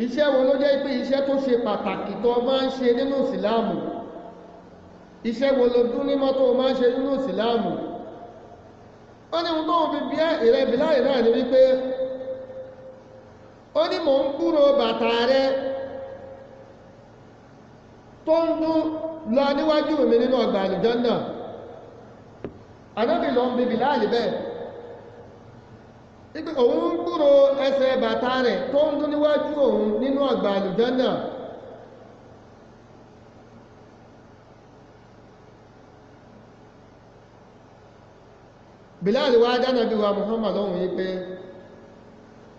iṣẹ́ wo ló jẹ́ pé iṣẹ́ tó ṣe pàtàkì tó máa ń ṣe nínú ìsìláàmù iṣẹ́ wo ló dún ní mọ́tò máa ń ṣe nínú ìsìláàmù ó ní ohun tó ń fi bí ìrẹ́ Bilal náà ní wípé ó ní mò ń gbúrò bàtà rẹ tó ń dún lọ níwájú mi nínú ọgbà àlùjánnà Ànábì lọ ń bi Bilal bẹ́ẹ̀ ipe òun ń gbúrò ẹsẹ̀ bàtà rẹ̀ tó ń dún níwájú òun nínú ọgbà àlùjánnà Bilal wá dá Ànábì wa Muhammad lóhùn yí pé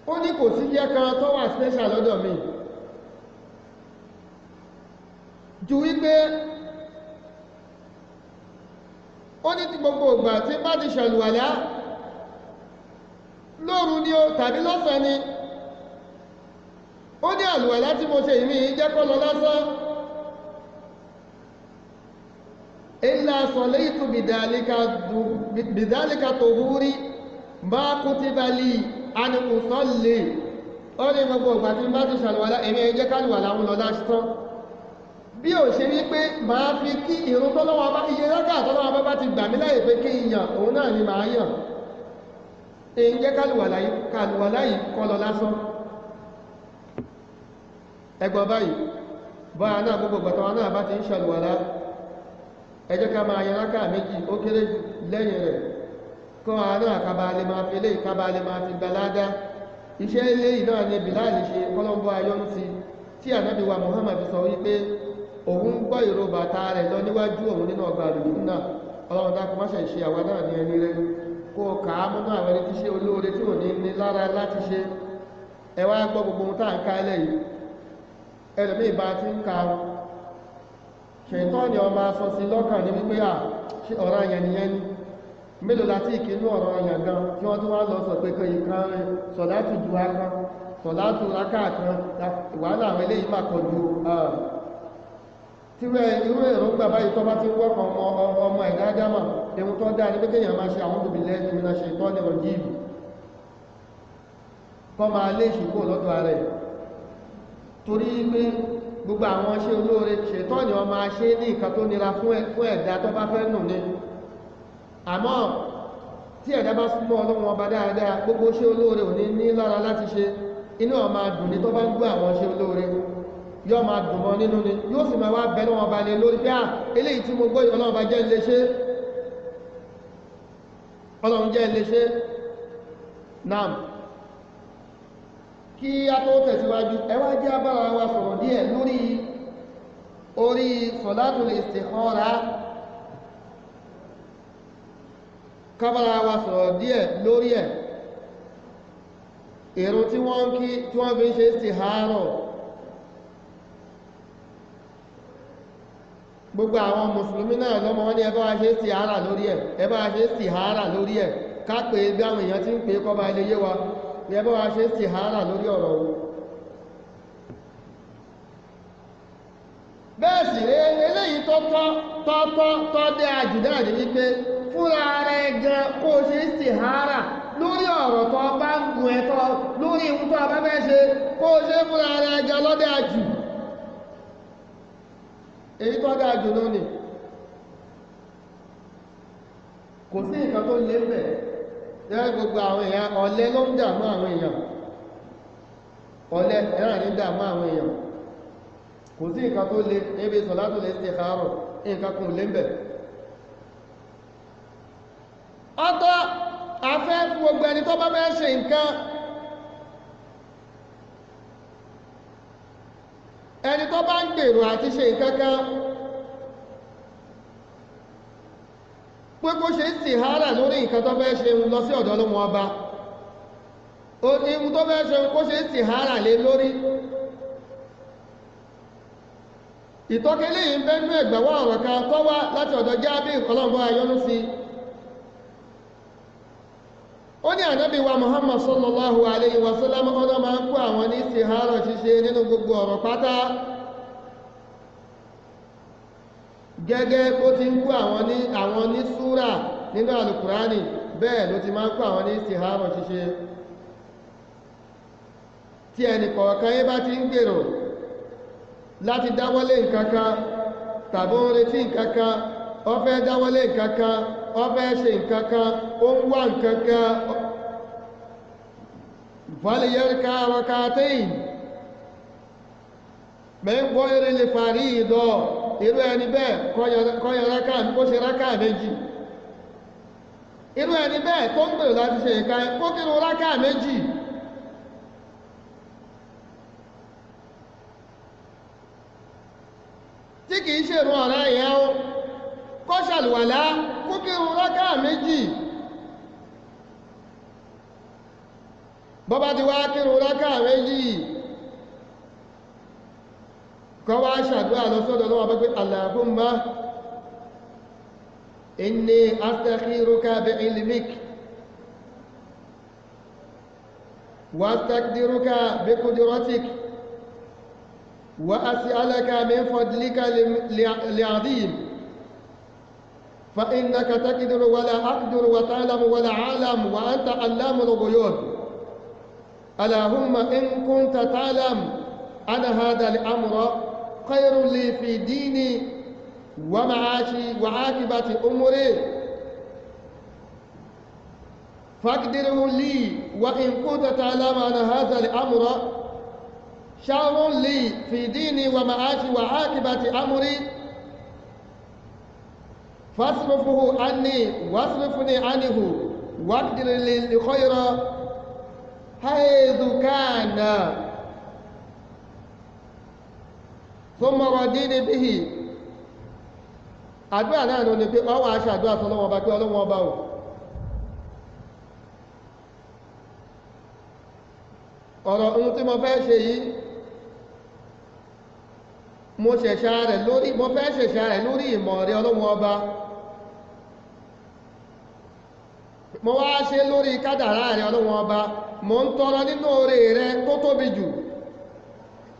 ó ní kò sí jẹ́ kan tó wà special lọ́dọ̀ mi ju wípé ó ní ti gbogbo ìgbà tí bá ti ṣàlùwàlá lóru ni ó tàbí lọ́sàn ni ó ní àlùwàlá tí mo ṣe ìmí jẹ́ kó lọ lásán illa sallaytu bidhalika tuhuri ma kutiba li an usalli ó ní gbogbo ìgbà tí bá ti ṣàlùwàlá èmi jẹ́ kálùwàlá wọn lọ lásán bí ò ṣe wípé máa fi kí ìrun tọ́lọ́wọ́ bá iye rákà tọ́lọ́wọ́ bá ti gbà mí láyè pé kí ìyàn òun náà ni máa yàn èyí jẹ́ kálùwàlá yìí kọ́ lọ lásán ẹgbọ́n báyìí bọ́ra náà gbogbo gbọ̀tọ̀wọ́ náà bá ti ń ṣàlùwàlá ẹ jẹ́ ká máa yan rákà méjì ó kéré lẹ́yìn rẹ̀ kọ́ àánú àkàbàlẹ̀ máa fi eléyìí kábàlẹ̀ máa fi gbaládá iṣẹ́ eléyìí náà ni Bilal ṣe kọ́lọ́mbọ́ ayọ́nú sí tí Ànábì wa Muhammad sọ wípé òun gbọ́ ìró bàtà rẹ̀ lọ níwájú òun nínú ọgbà àlùjánnà ọlọ́run dákun má ṣe ṣe àwa náà ní ẹni rẹ̀ kó kàá múnú àwọn ẹni tí ṣe olóore tí ò ní lára láti ṣe ẹ wá gbọ́ gbogbo ohun tá à ń ká ilẹ̀ yìí ẹlòmíì bá ti ń ka ṣètọ́ ni ọmọ aṣọ sí lọ́kàn ní wípé ṣe ọ̀rọ̀ àyàn nìyẹn ni mélòó láti ìkínú ọ̀rọ̀ àyàn gan tí wọ́n tún wá lọ sọ pé kò yìí kan sọ̀dátù ju akán sọ̀dátù rákà kan ìwàhálà àwọn eléyìí máa kọjú tí irú èròǹgbà báyìí tó bá ti ń wọ́pọ̀ ọmọ ẹ̀dá dámà ohun tó dáa ní pé kéèyàn máa ṣe àwọn òbílẹ̀ ìmìnà ṣe ìtọ́ ní ọjí ìlú kọ́ máa lé ìṣìkò lọ́dọ̀ ààrẹ torí pé gbogbo àwọn ṣe olóore ṣètọ́ ni wọ́n máa ṣe ní nǹkan tó nira fún ẹ̀dá tó bá fẹ́ nù ní àmọ́ tí ẹ̀dá bá súnmọ́ Ọlọ́run ọba dáadáa gbogbo ṣe olóore ò ní lára láti ṣe inú ó máa dùn ní tó bá ń gbọ́ àwọn ṣe olóore yóò máa dùn mọ́ nínú ni yóò sì máa wá bẹ̀rẹ̀ wọn ba lè lórí pé eléyìí tí mo gbọ́ Ọlọ́run bá jẹ́ ilé ṣe Ọlọ́run jẹ́ ilé ṣe náà kí a tó tẹ̀síwájú ẹ wá jẹ́ abára wa sọ̀rọ̀ díẹ̀ lórí orí salatul istikhara kábára wa sọ̀rọ̀ díẹ̀ lórí ẹ̀ èrò tí wọ́n kí tí wọ́n fi ń ṣe istihara gbogbo àwọn mùsùlùmí náà lọ́mọ wọn ní ẹ bá wa ṣe istihara lórí ẹ̀ ẹ bá wa ṣe istihara lórí ẹ̀ ká pé bí àwọn èèyàn ti ń pè kọ́ba ilé yé wa ní ẹ bá wa ṣe istihara lórí ọ̀rọ̀ wo bẹ́ẹ̀ sì rẹ̀ eléyìí tọ́ dé àjùdá ní wípé fúnra rẹ̀ gan kó o ṣe istihara lórí ọ̀rọ̀ tó bá ń gùn ẹ̀tọ́ lórí ìwú tó bá fẹ́ ṣe kó o ṣe fúnra rẹ̀ gan lọ́dẹ̀ àjù èyí tó dáa jù lónìí kò sí nǹkan tó lé bẹ̀ jẹ́ gbogbo àwọn èèyàn ọ̀lẹ ló ń dààmú àwọn èèyàn ọ̀lẹ ẹ̀ràn ní dààmú àwọn èèyàn kò sí nǹkan tó lé níbi salatul istikhara nǹkan kò lé bẹ̀ ọ̀tọ̀ afẹ́ fún gbogbo ẹni tó bá fẹ́ ṣe nǹkan ẹni tó bá ń gbèrò àti ṣe nǹkan kan pé kó ṣe istihara lórí nǹkan tó fẹ́ ṣe lọ sí ọ̀dọ̀ Ọlọ́run Ọba ó ní ohun tó fẹ́ ṣe kó ṣe istihara lé lórí. ìtọ́kẹ́lẹ́ yìí ń bẹ́nu ẹ̀gbẹ̀wọ́ ọ̀rọ̀ kan tó wá láti ọ̀dọ̀ Jábìr ọlọ́mbọ́ ayọ́nú sí. ó ní ànábì wa Muhammad sallallahu alayhi wa sallam ọ̀nà máa ń kó àwọn ní istihara ṣíṣe nínú gbogbo ọ̀rọ̀ pátá gẹ́gẹ́ bó ti ń kó àwọn ní súrà nínú alukurani bẹ́ẹ̀ ló ti máa ń kó àwọn ní istihara ṣíṣe. tí ẹnì kọ̀ọ̀kan yé bá ti ń gbèrò láti dáwọ́lé nǹkankan tàbí ó ń retí nǹkankan ó fẹ́ dáwọ́lé nǹkankan ó fẹ́ ṣe nǹkankan ó ń wá nǹkankan falyarka rak'atayn min ghayri al-farida irú ẹni bẹ́ẹ̀ kó ṣe rákà méjì irú ẹni bẹ́ẹ̀ tó ń gbèrò láti ṣe nǹkan kó kírun rákà méjì. tí kìí ṣe ìrun ọ̀rẹ́ ìyẹn ó kó ṣàlùwàlá kó kírun rákà méjì. bọ́bá ti wá kírun rákà méjì kó wá ṣàdúrà lọ sọ́dọ̀ lọ́wọ́ pé Allahumma inni astakhiruka bi ilmik wa astaqdiruka bi qudratik وأسألك من فضلك العظيم فإنك تقدر ولا أقدر وتعلم ولا أعلم وأنت علام الغيوب اللهم إن كنت تعلم أن هذا الأمر خير لي في ديني ومعاشي وعاقبة أمري فاقدره لي وإن كنت تعلم أن هذا الأمر شر لي في ديني ومعاشي وعاقبة أمري فاصرفه عني واصرفني عنه واقدر لي الخير حيث كان ثم رديني به àdúrà náà ní pé ọwọ́ aṣọ àdúrà tó lọ́wọ́ ọba pé ọlọ́wọ́ ọba ò ọ̀rọ̀ ohun tí mo fẹ́ ṣe yìí mo fẹ́ ṣẹ̀ṣà rẹ̀ lórí ìmọ̀ rẹ̀ ọlọ́wọ́ ọba mo wá ṣe lórí kádàrá rẹ̀ ọlọ́wọ́ ọba mo ń tọrọ nínú oore rẹ̀ tó tóbi jù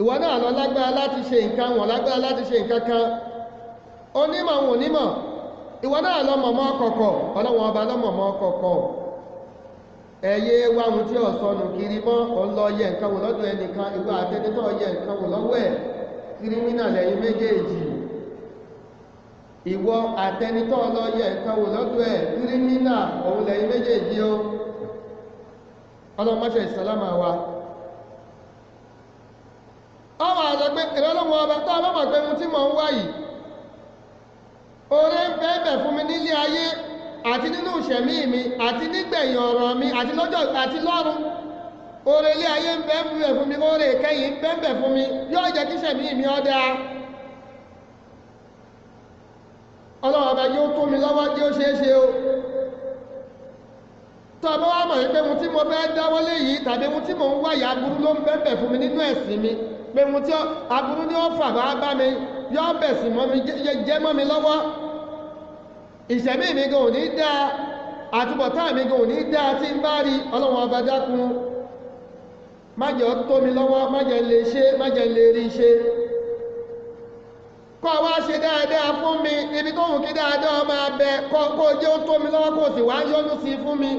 ìwọ náà lọ lágbára láti ṣe nǹkan wọ̀n lágbára láti ṣe nǹkan kan onímọ̀ wọn onímọ̀ ìwọ náà lọ mọ̀mọ́ kọ̀kọ̀ ọlọ́wọ́ ọba lọ mọ̀mọ́ kọ̀kọ̀ ẹ̀yẹ wáhun tí ọ̀sọ́nù kiri mọ́ ọlọ́ yẹ nǹkan wò lọ́dọ̀ ẹnìkan ìwọ àtẹnitọ́ yẹ nǹkan wò lọ́wọ́ ẹ̀ kírímínà lẹ́yìn méjèèjì ìwọ àtẹnitọ́ lọ yẹ nǹkan wò lọ́dọ̀ ẹ̀ kírímínà òun lẹ́yìn méjèèjì ó ọlọ́mọṣẹ́ ìsàlámà wa ọmọ àjọgbé ìrọlọ́wọ́ ọba tó ọlọ́mọ̀ pé mú tí mọ̀ ń wá yìí oore ń bẹ́ẹ̀bẹ̀ fún mi nílé ayé àti nínú ìṣẹ̀mí mi àti nígbẹ̀yìn ọ̀rọ̀ mi àti lọ́jọ́ àti lọ́run oore ilé ayé ń bẹ́ẹ̀bẹ̀ fún mi oore ìkẹyìn ń bẹ́ẹ̀bẹ̀ fún mi yóò jẹ́ kí ìṣẹ̀mí mi ó dáa ọlọ́wọ́ ọba yóò tó mi lọ́wọ́ tí ó ṣeé ṣe o tó ọba wá mọ̀ wípé mu tí mo fẹ́ dáwọ́lé yìí tàbí mu tí mò ń wáyà aburú ló ń bẹ́ẹ̀bẹ̀ fún mi nínú ẹ̀sìn mi pé mu tí aburú ni ó fà wá bá mi yóò bẹ̀sìn mọ́ mi jẹ́ mọ́ mi lọ́wọ́ ìṣẹ̀mí mi gan ò ní dáa àtúbọ̀tán mi gan ò ní dáa tí ń bá rí ọlọ́run ọba dákun má jẹ́ ó tó mi lọ́wọ́ má jẹ́ lè ṣe má jẹ́ lè rí ṣe kọ́ wá ṣe dáadáa fún mi ibi tó wù kí dáadáa máa bẹ kó jẹ́ ó tó mi lọ́wọ́ kó sì wá yọ́nú sí fún mi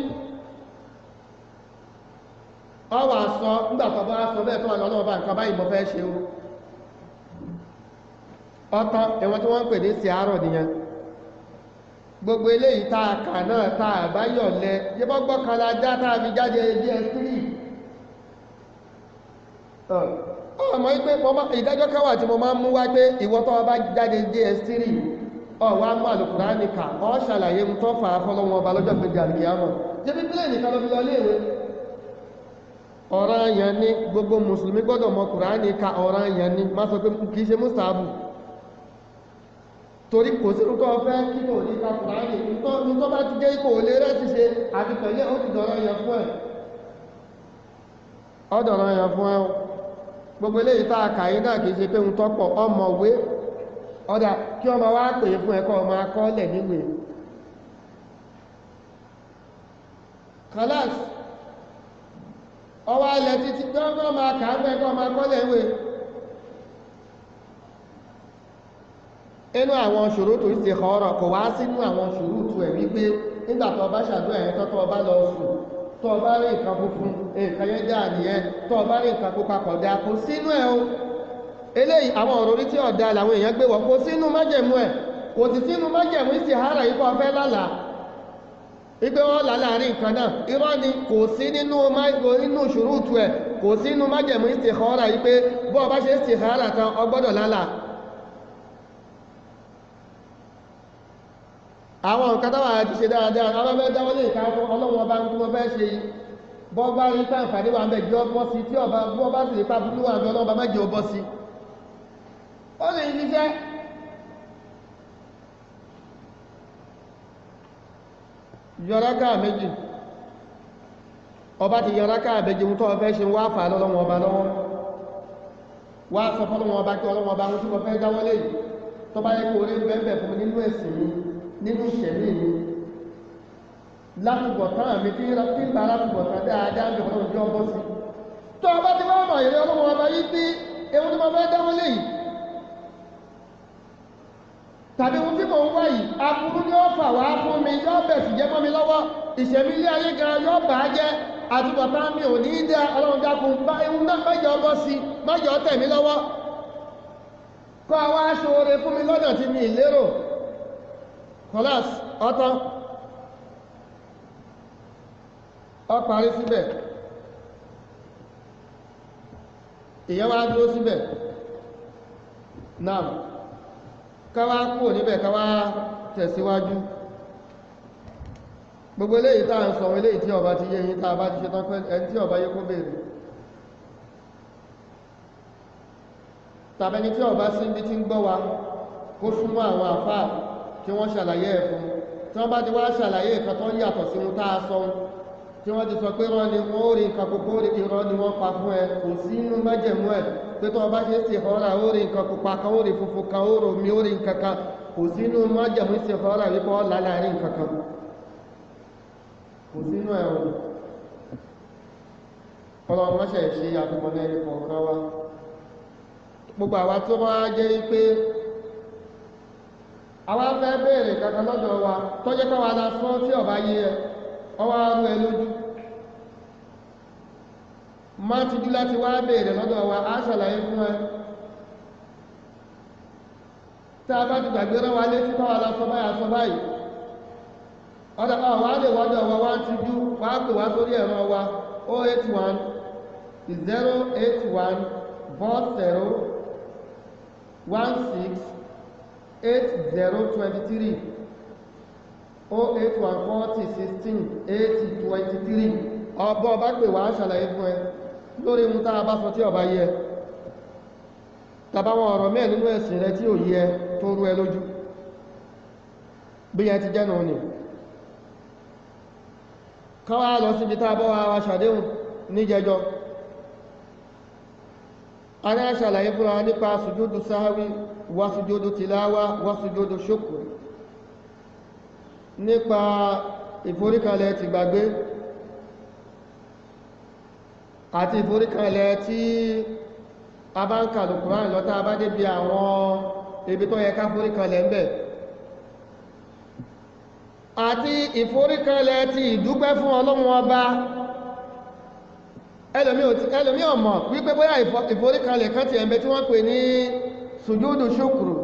ọ wà sọ nígbà tó bá sọ bẹ́ẹ̀ tó wà lọ́wọ́ bá nǹkan báyìí mo fẹ́ ṣe o ọ̀tán ẹ̀wọ̀n tí wọ́n ń pè ní sí àárọ̀ nìyẹn gbogbo eléyìí tá a kà náà tá a bá yọ̀lẹ yẹ́bọ́ gbọ́kànlá já tá a fi jáde ds3 ọmọ wípé ìdájọ́ káwà tí mo máa ń mú wá pé ìwọ tó bá jáde ds3 ọ̀wá mú Al-Kùránì kà ọ́ ṣàlàyé mú tó fà á fọ́lọ́wọ́n ọba lọ́jọ́ pé jàǹkì àmọ́ jẹ́bí pílẹ̀nì kan ló fi lọ léèwé ọ̀ranyàn ni gbogbo mùsùlùmí gbọ́dọ̀ mọ Kùránì ka ọ̀ranyàn ni má sọ pé kìí ṣe mùsàbù torí kò sí tó fẹ́ kí lò ní ka Kùránì ní tó bá ti jẹ́ kò lè rẹ́sì ṣe àti pẹ̀lú ó ti dọ̀rọ̀ yẹn fún ẹ̀ ọ dọ̀rọ̀ yẹn fún ẹ̀ gbogbo eléyìí tá a kà yí náà kìí ṣe pé ń tọ́pọ̀ ọmọwé ọ̀dà kí ọmọ wá pè é fún ẹ̀kọ́ ọmọ akọ́lẹ̀ níwèé kàlás ọwọ́ alẹ́ títí gbọ́gbọ́ máa kà á fún ẹ̀kọ́ ọmọ akọ́lẹ̀ níwèé inú àwọn ṣùrútù istikhara kò wá sínú àwọn ṣùrútù ẹ̀ wípé nígbà tó bá ṣàdúrà yẹn tó bá lọ sùn tó bá rí nǹkan funfun nǹkan yẹn dà nìyẹn tó bá rí nǹkan pupa kọ̀dá kò sínú ẹ̀ o eléyìí àwọn ọ̀rọ̀ orí tí ọ̀dá làwọn èèyàn gbé wọ̀ kò sínú májẹ̀mú ẹ̀ kò sì sínú májẹ̀mú istihara yìí kọ́ fẹ́ lálàá wípé wọ́n là láàrin nǹkan náà irọ́ ni kò sí nínú ṣùrútù ẹ̀ kò sínú májẹ̀mú istikhara yìí pé bọ́ ọ bá ṣe istihara tán ọ gbọ́dọ̀ lálàá àwọn nǹkan táwà àti ṣe dáadáa alábẹ́ dáwọ́lé ìkáfọ́ ọlọ́run ọba ń túnmọ́ fẹ́ ṣe bọ́ bá rí tàǹfàní wà mẹ́ jọ bọ́ sí tí ọba bọ́ bá sì rí pàbí wà mẹ́ ọlọ́run ọba mẹ́jọ bọ́ sí ó lè ṣiṣẹ́ yọráká méjì ọba ti yọráká méjì mú tọ́ fẹ́ ṣe wá fà lọ́lọ́run ọba lọ́wọ́ wá sọ fọ́lọ́run ọba kí ọlọ́run ọba ń túnmọ́ fẹ́ dáwọ́lé tó bá yẹ kó rí bẹ́ẹ̀ fún mi nínú ẹ̀sìn mi nínú ìṣẹ̀lẹ̀ mi látùbọ̀tán mi tí ń bá látùbọ̀tán dáadáa ń bẹ̀rẹ̀ ọjọ́ ọbọ̀ sí tó ọba ti wá mọ̀ ìrẹ́ ọlọ́wọ́ ọba yí pé ewu tí mo fẹ́ dáwọ́ lè yìí tàbí ohun tí mo ń wá yìí aburú ni ó fà wá fún mi yóò bẹ̀ sì jẹ́ mọ́ mi lọ́wọ́ ìṣẹ̀mí ilé ayé gan yóò bà á jẹ́ àtùbọ̀tán mi ò ní í dá ọlọ́run dákun bá ewu náà mẹ́jọ ọbọ̀ sí mẹ́jọ tẹ̀ mí lọ́wọ́ kọ́ àwọn aṣọ oore fún mi lọ́dọ̀ tí mi ìlérò kọlás ọ̀tọ̀ ọ parí síbẹ̀ ìyẹn wá dúró síbẹ̀ náà káwá kúrò níbẹ̀ káwá tẹ̀síwájú gbogbo eléyìí tá à ń sọ eléyìí tí ọba ti yé yín tá a bá ti ṣe tán pẹ́ ẹni tí ọba yé kó béèrè tàbẹ́ni tí ọba sí ibi tí ń gbọ́ wa kó súnmọ́ àwọn àfáà kí wọ́n ṣàlàyé ẹ̀ fún tí wọ́n bá ti wá ṣàlàyé nǹkan tó yàtọ̀ sí ohun tá a sọ tí wọ́n ti sọ pé rán ni wọ́n ó rí nǹkan pupa ó rí irọ́ ni wọ́n pa fún ẹ kò sí inú májẹ̀mú ẹ̀ pé tó bá ṣe istikhara ó rí nǹkan pupa kan ó rí funfun kan ó rò mí ó rí nǹkan kan kò sí inú májẹ̀mú istikhara wípé ọ́ là láàrin nǹkan kan kò sí inú ẹ̀ o ọlọ́run mọ́ṣẹ̀ ṣe àfihàn ẹni kọ̀ọ̀kan wa gbogbo àwa tó bá jẹ́ pé àwọn afẹ́ béèrè kankan lọ́dọ̀ wa tó jẹ́ pé wa la sọ tí ọba yé ẹ ọwọ́ arú ẹ lójú má ti jú láti wá béèrè lọ́dọ̀ wa á ṣàlàyé fún ẹ tí a bá ti gbàgbé rán wa létí bá wa la sọ báyìí sọ báyìí ọ̀dọ̀ àwọn àlè wọ́dọ̀ wa wá ti jú wá pè wá sórí ẹ̀rọ wa 081 081 40 16 8023 08140 16 8023 ọba ọba pè wá ṣàlàyé fún ẹ lórí ohun tá a bá sọ tí ọba yẹ tàbáwọn ọ̀rọ̀ mẹ́ẹ̀ nínú ẹ̀sìn rẹ tí ò yẹ tó rú ẹ lójú bí yẹn ti jẹ́nu ni káwàá lọ síbi tá a bọ́ wa ṣàdéhùn níjẹjọ a ní àṣàlàyé fún wa nípa sùjúdù sáháwí wá sùjúdù tìláwá wá sùjúdù ṣùkù nípa ìforíkanlẹ̀ ti gbàgbé àti ìforíkanlẹ̀ tí a bá ń kàlù Kùránì lọ́tà a bá débi àwọn ibi tó yẹ ká foríkanlẹ̀ ń bẹ̀ àti ìforíkanlẹ̀ ti ìdúpẹ́ fún Ọlọ́run ọba ẹlòmí ọmọ wípé bóyá ìforíkanlẹ̀ kan ti ẹ̀mẹ́ tí wọ́n pè ní sùjúdù ṣúkùrù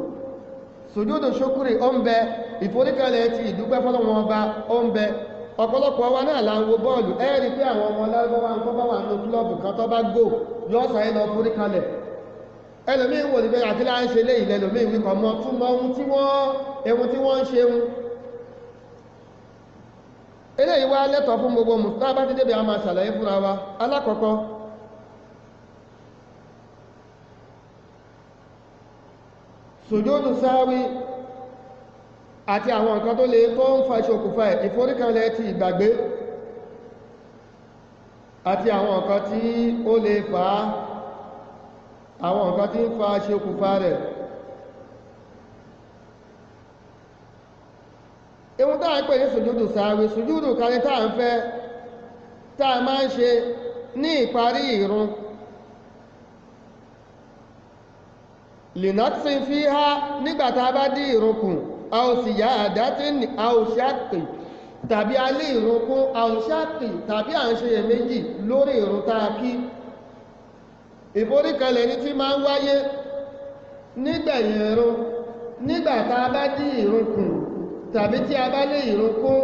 sùjúdù ṣúkùrù ó ń bẹ ìforíkanlẹ̀ ti ìdúpẹ́ fọ́lọ́run ọba ó ń bẹ ọ̀pọ̀lọpọ̀ wa náà là ń wo bọ́ọ̀lù ẹ rí pé àwọn ọmọ lárúbáwá ń kọ́ bá wà nínú kílọ̀bù kan tó bá gò yóò sáré lọ foríkanlẹ̀ ẹlòmí wò ní pé àti láń ṣe léyìn lẹ́lòmí wíkọ̀ mọ́ tún mọ́ ohun tí wọ́n ń ṣe eléyìí wá lẹ́tọ̀ fún gbogbo mùsùlùmí bá ti débi a máa ṣàlàyé fúnra wa alákọ̀ọ́kọ́ sùjúdù sáwí àti àwọn nǹkan tó lè tó ń fa ìṣokùnfà ìforíkanlẹ̀ ti ìgbàgbé àti àwọn nǹkan tí ó lè fà á àwọn nǹkan tí ń fa ìṣokùnfà rẹ̀. ihun táà ń pè ní sùjúdù sáwí sùjúdù kan ní táà ń fẹ́ táà máa ń ṣe ní ìparí ìrun lìnàtí fi há nígbàtà bá dí ìrun kù a ò sì yá àdátí a ò ṣáàpì tàbí alé ìrun kún a ò ṣáàpì tàbí à ń ṣe èméjì lórí ìrun táa kí. ìforíkanlẹ̀ ní tí máa ń wáyé nígbẹ̀yìn ìrun nígbàtà bá dí ìrun kù tàbí tí a bá lé ìrun kún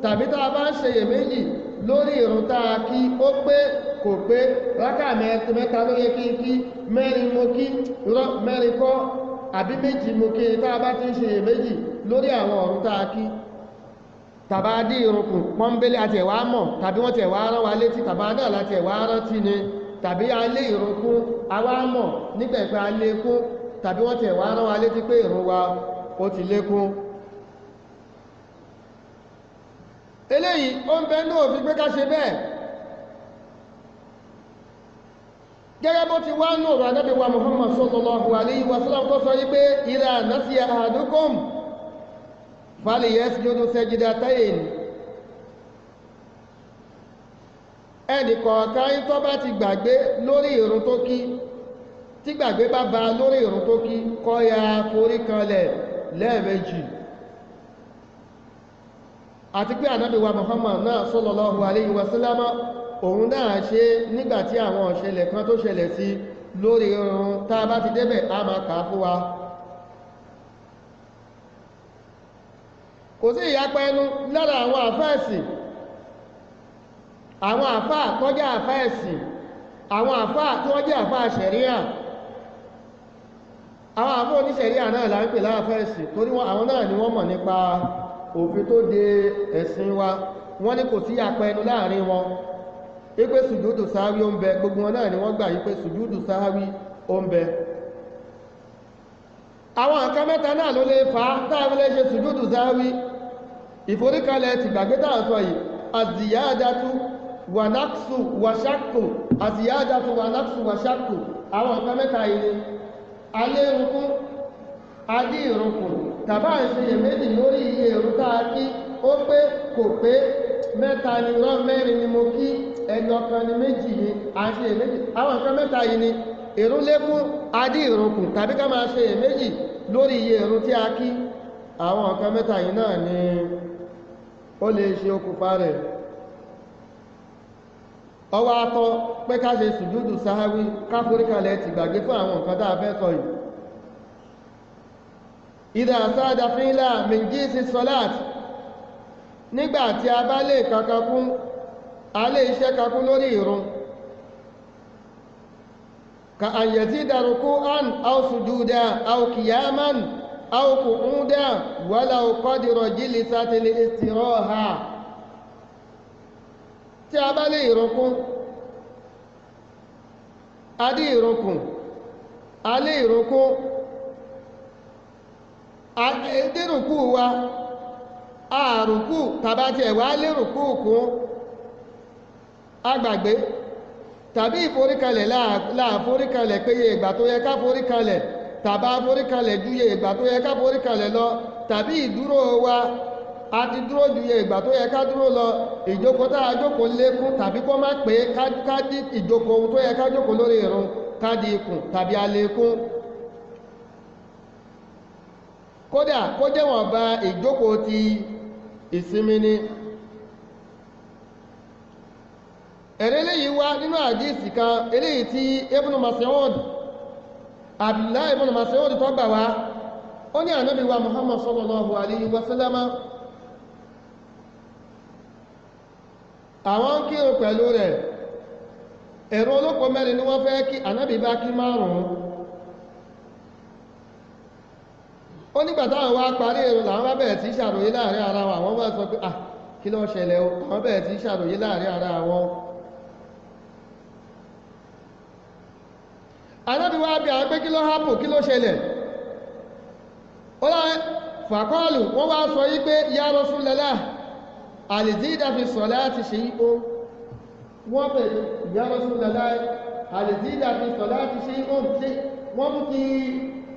tàbí tá a bá ń ṣe èméjì lórí ìrun tá a kí ó pé kò pé rákà mẹ́ta ló yẹ kí n kí mẹ́rin mo kí mẹ́rin kọ́ àbí méjì mo kí tá a bá ti ń ṣe èméjì lórí àwọn ọ̀run tá a kí. tàbá dí ìrun kù pọ́nbélé àti ẹ̀wà mọ̀ tàbí wọ́n ti ẹ̀wà rán wa létí tàbá náà láti ẹ̀wà rántí ni tàbí a lé ìrun kún àwa mọ̀ nígbẹ̀pẹ̀ a lé kún tàbí wọ́n ti ẹ̀wà rán wa létí pé ìrun wa ó ti lékún. eléyìí ó ń bẹ ní òfin pé ká ṣe bẹ́ẹ̀ gẹ́gẹ́ bó ti wá ní ọ̀rọ̀ Ànábì wa Muhammad sallallahu alayhi wa sallam tó sọ yí pé idha nasiya ahadukum falyasjudu sajdatayn ẹnì kọ̀ọ̀kan yín tó bá ti gbàgbé lórí ìrun tó kí tí gbàgbé bá ba lórí ìrun tó kí kó ya forí kanlẹ̀ lẹ́ẹ̀mejì. àti pé Ànábì wa Muhammad náà sallallahu alayhi wa sallam òun náà ṣe nígbàtí àwọn ìṣẹ̀lẹ̀ kan tó ṣẹlẹ̀ sí lórí ìrun tá a bá ti débẹ̀ a máa kà á fún wa. kò sí ìyapa ẹnu lára àwọn àfáàsì àwọn àfáà tó jẹ́ àfáàsì àwọn àfáà tí wọ́n jẹ́ àfáà ṣẹ̀ríà àwọn àfáà oníṣẹ̀ríà náà là ń pè láàfáàsì torí àwọn náà ni wọ́n mọ̀ nípa òfin tó de ẹ̀sìn wa wọ́n ní kò sí ìyapa ẹnu láàrin wọn wípé sùjúdù sáháwí ó ń bẹ gbogbo wọn náà ni wọ́n gbà wípé sùjúdù sáháwí ó ń bẹ. àwọn nǹkan mẹ́ta náà ló lè fà á táàbí lè ṣe sùjúdù sáháwí ìforíkalẹ̀ ti gbàgbé táà sọ yìí àzìyáàdátú wànáksù wàṣákù àzìyáàdátú wànáksù wàṣákù àwọn nǹkan mẹ́ta yìí ni alẹ́ irunkún adí irunkún tàbá ìṣeyèméjì lórí iye ìrun tá a kí ó pé kò pé mẹ́ta ni rán mẹ́rin ni mo kí ẹyọ kan ni méjì ni à ń ṣe èméjì àwọn nǹkan mẹ́ta yìí ni ìrun lékún adí ìrunkún tàbí ká máa ṣe èméjì lórí iye ìrun tí a kí àwọn nǹkan mẹ́ta yìí náà ni ó lè ṣe okùnfà rẹ̀. ọwọ́ atọ́ pé ká ṣe sùjúdù sáháwí ká foríkalẹ̀ ti gbàgbé fún àwọn nǹkan tá a fẹ́ sọ yìí. ìdá sáàdà fínlá mìjísí sọláàtì nígbà tí a bá lè kankankún a lè iṣẹ́ kankún lórí ìrun ka àyẹ̀tí dàrúkú án aw sùjúdà aw kìyàmán aw kùkúndà walaw qadra jilisatil istiraha tí a bá lè ìrunkún a dí ìrunkún a lè ìrunkún dírùkú wa àrùkú tàbátí ẹ̀wà lérùkú kún agbàgbé tàbí ìforíkalẹ̀ láàforíkalẹ̀ péye ìgbà tó yẹ ká foríkalẹ̀ tàbá foríkalẹ̀ júye ìgbà tó yẹ ká foríkalẹ̀ lọ tàbí ìdúró wa a ti dúró júye ìgbà tó yẹ ká dúró lọ ìjókòó tá a jókòó lékún tàbí kó má pé ká dí ìjókòó tó yẹ ká jókòó lórí ìrun ká di ikùn tàbí alékún kódà kó jẹ́ wọ́n bá ìjókòó ti ìsinmi ni. ẹ̀rẹ́ eléyìí wá nínú àdíìsì kan eléyìí tí Ibn Mas'ud Abdullah ibn Mas'ud tó gbà wá ó ní Ànábì wa Muhammad sallallahu alayhi wa sallam àwọn kírun pẹ̀lú rẹ̀ ẹ̀rọ olóko mẹ́rin ni wọ́n fẹ́ kí Ànábì bá kí márùn-ún ó nígbà táwọn wá parí èrò làwọn bá bẹ̀rẹ̀ tí ṣàròyé láàrin ara wọn àwọn bá sọ pé ah kí ló ṣẹlẹ̀ o àwọn bẹ̀rẹ̀ tí ṣàròyé láàrin ara wọn. Ànábì wá bí àwọn pé kí ló hápù kí ló ṣẹlẹ̀ ó lá fàkọ́ọ̀lù wọ́n wá sọ yí pé ya Rasulullah àlìzídà fi salati shay'un wọ́n bẹ̀rẹ̀ ya Rasulullah àlìzídà fi salati shay'un ṣe wọ́n tún ti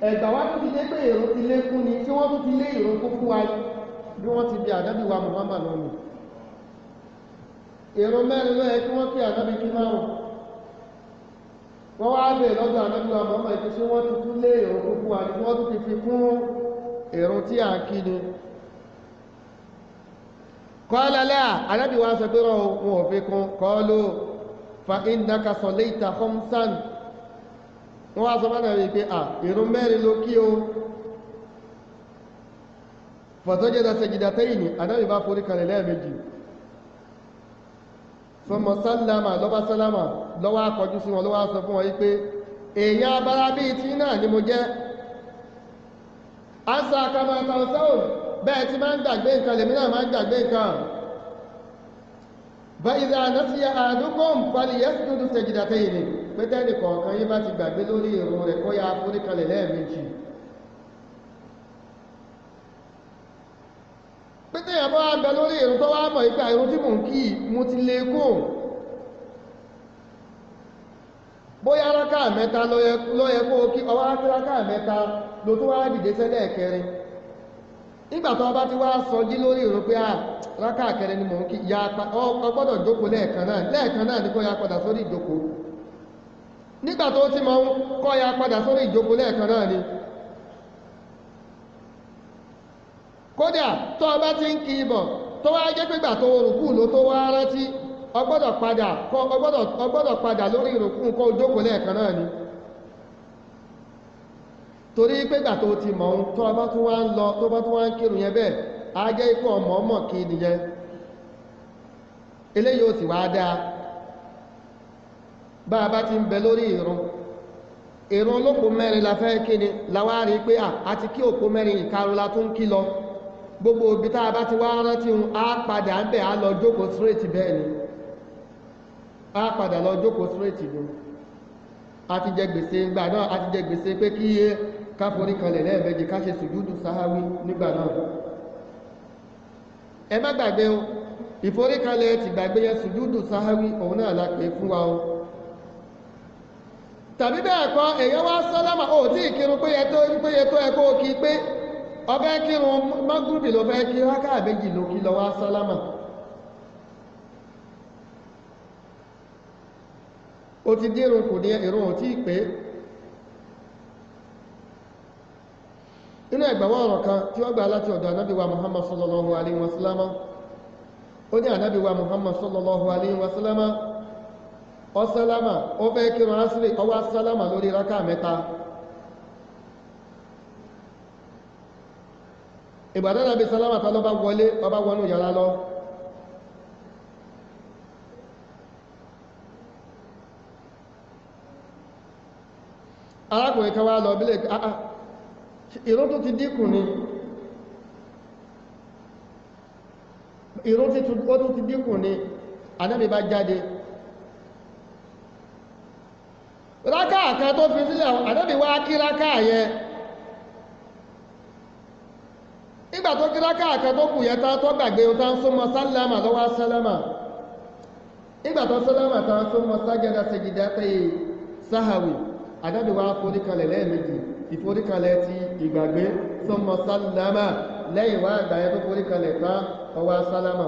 ẹ̀gbà wá tún ti lé pé èrò ti lékún ni tí wọ́n tún ti lé èrò tó fún wa bí wọ́n ti bí ànábì wa Muhammad lọ́nà èrò mẹ́rin ló yẹ kí wọ́n kí ànábì kí márùn wọ́n wá bèèrè lọ́dọ̀ ànábì wa Muhammad ìpín sí wọ́n tún tún lé èrò tó fún wa ní wọ́n tún ti fi kún èrò tí a kí ni qala la ànábì wa sọ pé wọn ò fi kún qalu fa innaka sallaita khamsan wọ́n wá sọ mọ́nà rí pé èrò mẹ́rin ló kí o fasajada sajdatayni ànábì bá forí kalẹ̀ lẹ́ẹ̀mejì sọmọ sálámà lọ́bá sálámà lọ́wọ́ akọjú sí wọn lọ́wọ́ sọ fún wọn wípé èèyàn abára bíi tí náà ni mo jẹ́ ansa kamata ọ̀sáwò bẹ́ẹ̀ tí máa ń gbàgbé nǹkan lèmi náà máa ń gbàgbé nǹkan bá ìdá nasiya ahadukum falyasjud sajdatayn pẹ́tẹ́lì kọ̀ọ̀kan yí bá ti gbàgbé lórí ìrun rẹ̀ kó ya forí kalẹ̀ lẹ́ẹ̀mejì pété yàn bá ń bẹ lórí ìrun tó wá mọ̀ ìpé ìrun tí mò ń kí mo ti lè kó bóyá rákà mẹ́ta ló yẹ kó kí ọwá rákà mẹ́ta ló tó wá dìde sẹ́lẹ̀ kẹrin nígbà tó bá ti wá sọjí lórí ìrun pé rákà kẹrin ni mò ń kí ya ọgbọ́dọ̀ jókòó lẹ́ẹ̀kan náà ní kó ya padà sórí ìjókòó nígbà tó ti mọ̀ kó ya padà sórí ìjókòó lẹ́ẹ̀kan náà ni kódà tó ọba ti ń kí ibọ̀ tó wá jẹ́ pé gbà tó rùkú ló tó wá rántí ọgbọ́dọ̀ padà lórí ìrùkú kó jókòó lẹ́ẹ̀kan náà ni torí pé gbà tó ti mọ̀ tó ọba tó wá ń lọ tó bá tó wá ń kírun yẹn bẹ́ẹ̀ á jẹ́ ikú ọmọ kí nìyẹn eléyìí ó sì wá dáa bá a bá ti ń bẹ lórí ìrun olóko mẹ́rin la fẹ́ kí ni láwárí pé àti kí òpó mẹ́rin ìkarùn la tún kí lọ gbogbo ibi tá a bá ti wá rántí un á padà ń bẹ̀ á lọ jókòó straight bẹ́ẹ̀ ni á padà lọ jókòó straight ni a ti jẹ gbèsè ńgbà náà a ti jẹ gbèsè pé kí ká forí kanlẹ̀ lẹ́ẹ̀mejì ká ṣe sùjúdù sáháwí nígbà náà ẹ má gbàgbé o ìforíkanlẹ̀ ti gbàgbé yẹn sùjúdù sáháwí òun náà la pè fún wa o tàbí bẹ́ẹ̀ kọ́ èyàn wá sálámà ó tí ìkírun pé yẹ tó ẹkọ́ kí pé ọbẹ̀ kírun mágúrùbì ló fẹ́ kí rákà méjì ló kí lọ wá sálámà ó ti dírun kò ní ìrun ò tí pé inú ẹgbàwọ́ ọ̀rọ̀ kan tí ó gbà láti ọ̀dọ̀ ànábì wa Muhammad sallallahu alaihi wasallam ó ní ànábì wa Muhammad sallallahu alaihi wasallam ọsálámà ó fẹ́ kírun asìrì ọwá sálámà lórí rákà mẹ́ta ìgbàdánà bí sálámà tán lọ bá wọlé ọba wọnú yàrá lọ arákùnrin kan wá lọ bílẹ̀ ìrun tó ti dínkù ni ìrun tó ti dínkù ni ànábì bá jáde rákà kan tó fi sílẹ̀ ànábì wá kí rákà yẹn nígbà tó kí rákà kan tó kù yẹn tán tó gbàgbé tán súnmọ́ sálámà lọ́wọ́ sálámà nígbà tó sálámà tán súnmọ́ sájẹ́dá sajdatay sáhàwì ànábì wá foríkalẹ̀ lẹ́ẹ̀mejì ìforíkalẹ̀ ti ìgbàgbé súnmọ́ sálámà lẹ́yìn wá àgbà yẹn tó foríkalẹ̀ tán ọwọ́ sálámà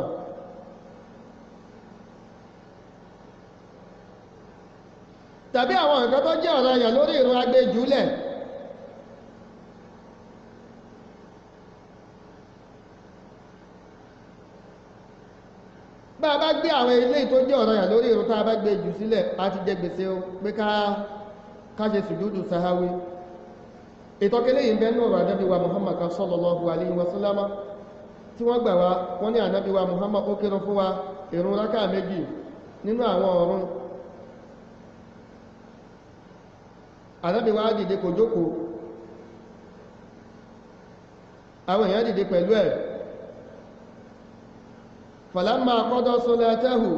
tàbí àwọn nǹkan tó jẹ́ ọ̀ranyàn lórí ìrun agbéjúlẹ̀ bá a bá gbé àwọn ilé tó jẹ́ ọ̀ranyàn lórí ìrun tá a bá gbé jù sílẹ̀ a ti jẹ gbèsè o pé ká ṣe sùjúdù sáháwí ìtọ́kẹ́lẹ́ yìí bẹ́ẹ̀ náà ànábì wa Muhammad kan sallallahu alaihi wasallam tí wọ́n gbà wá wọ́n ní ànábì wa Muhammad ó kírun fún wa ìrun rákà méjì nínú àwọn ọ̀run ànábì wá dìde kò jókòó àwọn èèyàn dìde pẹ̀lú ẹ̀ falamma qada salatahu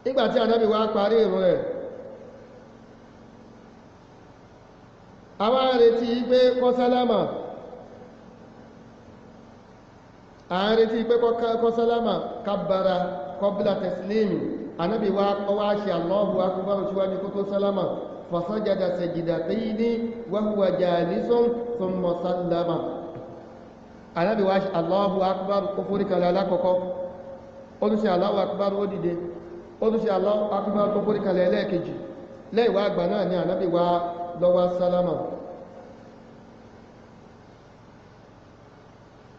nígbàtí ànábì wá parí ìrun rẹ̀ pé kó sálámà à ń retí pé kó sálámà kabbara qabla taslimi anábì wá ṣe Allahu akbar síwájú kó tó sálámà fasajada sajdatayni wa huwa jalisun thumma sallama anábì wá ṣe Allahu akbar ó forí kalẹ̀ alákọ̀ọ́kọ́ ó tún ṣe Allahu akbar ó dìde ó tún ṣe Allahu akbar ó forí kalẹ̀ ẹlẹ́ẹ̀kejì lẹ́yìn wá àgbà náà ni anábì wá lọ́wọ́ sálámà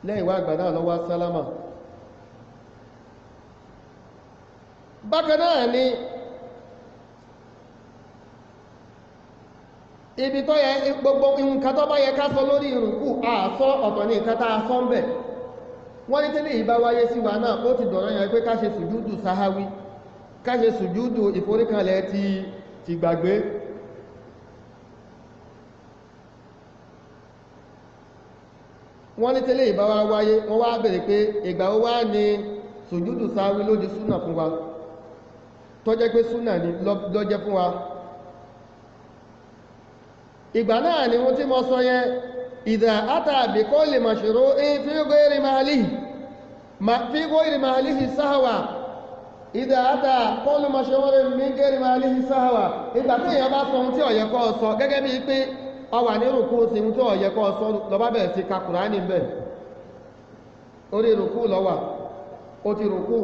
lẹ́yìn wá àgbà náà lọ́wọ́ sálámà bákan náà ni ibi tó yẹ gbogbo nǹkan tó bá yẹ ká sọ lórí ìrùkù àsọ ọ̀tọ̀ ní nǹkan tá a sọ ń bẹ̀ wọ́n ní tẹ́lẹ̀ ìbá wáyé sí wa náà ó ti dọ̀rọ̀ yẹn pé ká ṣe sùjúdù sáháwí ká ṣe sùjúdù ìforíkanlẹ̀ ti gbàgbé wọ́n ní tẹ́lẹ̀ ìbá wá wáyé wọ́n wá bèèrè pé ìgbà ó wá ní sùjúdù sáháwí ló di súnà fún wa tó jẹ́ pé súnà ní lọ́jẹ́ fún wa ìgbà náà ni wọ́n tí mọ́ sọ yẹn ìdá àtàbí kó lè màṣírò fi ghairi mahalihi sáhàwà ìdá àtà kó lè màṣírò mi ghairi mahalihi sáhàwà ìgbà tí èèyàn bá sọ ohun tí ó yẹ kó sọ gẹ́gẹ́ bí pé ó wà ní rùkú sí ohun tí ó yẹ kó sọ lọ bá bẹ̀rẹ̀ sí ka Kùránì bẹ̀ orí rùkú lọ́wà ó ti rùkú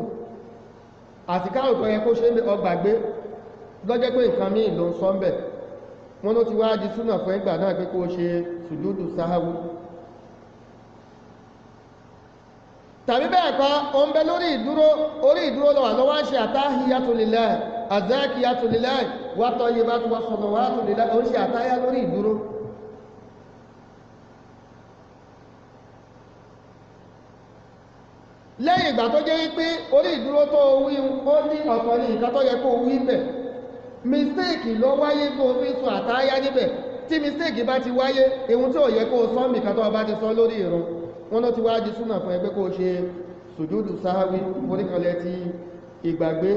àsìkáàrù tó yẹ kó ṣe ọgbàgbé lọ́jẹ́ pé nǹkan míì ló ń sọ ń bẹ̀ wọ́n ló ti wá di súnà fún ìgbà náà pé kó ṣe sùjúdù sáháwú tàbí bẹ́ẹ̀ kọ́ o ń bẹ lórí ìdúró lọ́wà lọ́wọ́ ń ṣe àtáhíyátù lillahi àzákíyátù lillahi wa tayyibatu wa salawatu lillahi o ń ṣe àtáyá lórí ìdúró lẹ́yìn ìgbà tó jẹ́ wípé orí ìdúró tó wí ó ní ọ̀tọ̀ ní nǹkan tó yẹ kó wí bẹ̀ mistake ló wáyé bó fi sọ àtáyá níbẹ̀ tí mistake bá ti wáyé ohun tí ó yẹ kó sọ mìkan tó bá ti sọ lórí ìrun wọn ló ti wá di súnà fún ẹgbẹ́ kó ṣe sùjúdù sáháwí foríkanlẹ̀ ti ìgbàgbé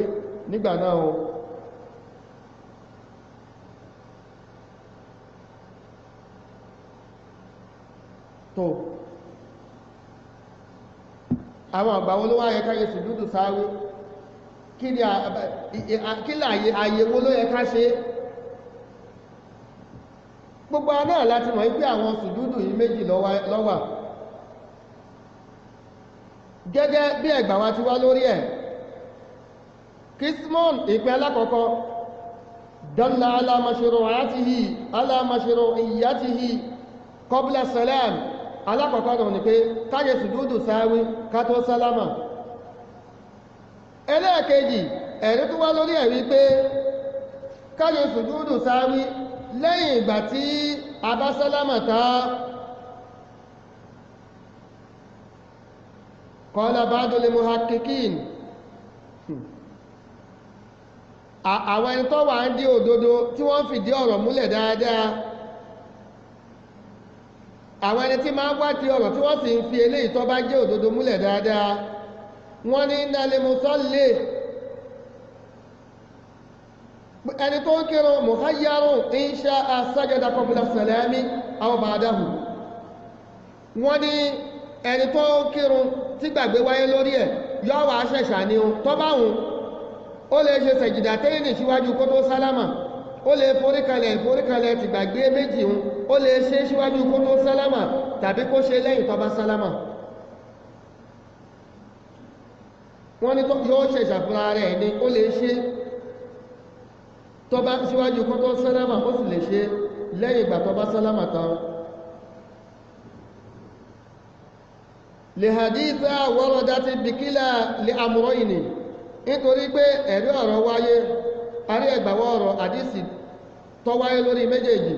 nígbà náà o tó àwọn àgbà wo ló wá yẹ ká ṣe sùjúdù sáháwí kí ni àyè wo ló yẹ ká ṣe gbogbo náà láti mọ̀ wípé àwọn sùjúdù yìí méjì ló wà gẹ́gẹ́ bí ẹgbà wa ti wá lórí ẹ̀ kismon ìpín alákọ̀ọ́kọ́ dalla ala mashru'iyyatihi qabla salam alákọ̀ọ́kọ́ náà ni pé ká ṣe sùjúdù sáháwí ká tó sálámà ẹlẹ́ẹ̀kejì ẹ̀rí tó wá lórí ẹ̀rí pé ká ṣe sùjúdù sáháwí lẹ́yìn ìgbà tí a bá sálámà tán qala ba'dul muhaqqiqin àwọn ẹni tó wà ń dí òdodo tí wọ́n fìdí ọ̀rọ̀ múlẹ̀ dáadáa àwọn ẹni tí máa ń wá ti ọ̀rọ̀ tí wọ́n sì ń fi eléyìí tó bá jẹ́ òdodo múlẹ̀ dáadáa wọ́n ní innal musalli ẹni tó ń kírun muhayyarun in sha'a sajada qabla salami aw ba'dahu wọ́n ní ẹni tó ń kírun tí gbàgbé wáyé lórí ẹ̀ yọ́ wà ṣẹ̀ṣà ní o tó bá hùn ó lè ṣe sẹ̀jìdàtẹ́yìn síwájú kó tó sálámà ó lè foríkalẹ̀ ti gbàgbé méjì hùn ó lè ṣe síwájú kó tó sálámà tàbí kó ṣe lẹ́yìn tó bá sálámà wọ́n ní yóò ṣẹ̀ṣà fúnra rẹ̀ ni ó lè ṣe tó bá síwájú kó tó sálámà ó sì lè ṣe lẹ́yìn ìgbà tó bá sálámà tán lè haditha waradati bikila lè amrayni nítorí pé ẹ̀rí ọ̀rọ̀ wáyé arí ẹgbàwọ́ ọ̀rọ̀ àdísì tó wáyé lórí méjèèjì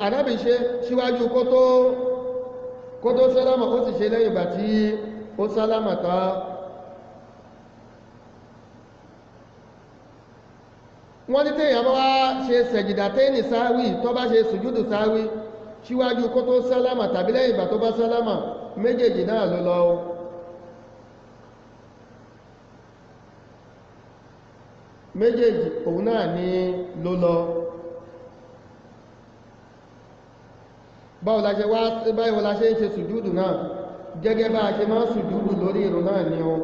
Ànábì ṣe síwájú kó tó sálámà ó sì ṣe lẹ́yìn ìgbà tí ó sálámà tán wọ́n ní téèyàn bá wá ṣe sẹ̀jìdàtẹ́nì sáwí tó bá ṣe sùjúdù sáwí síwájú kó tó sálámà tàbí lẹ́yìn ìgbà tó bá sálámà méjèèjì náà ló lọ méjèèjì òun náà ní ló lọ báwo la ṣe ń ṣe sùjúdù náà gẹ́gẹ́ bá a ṣe máa ń sùjúdù lórí ìrun náà ni o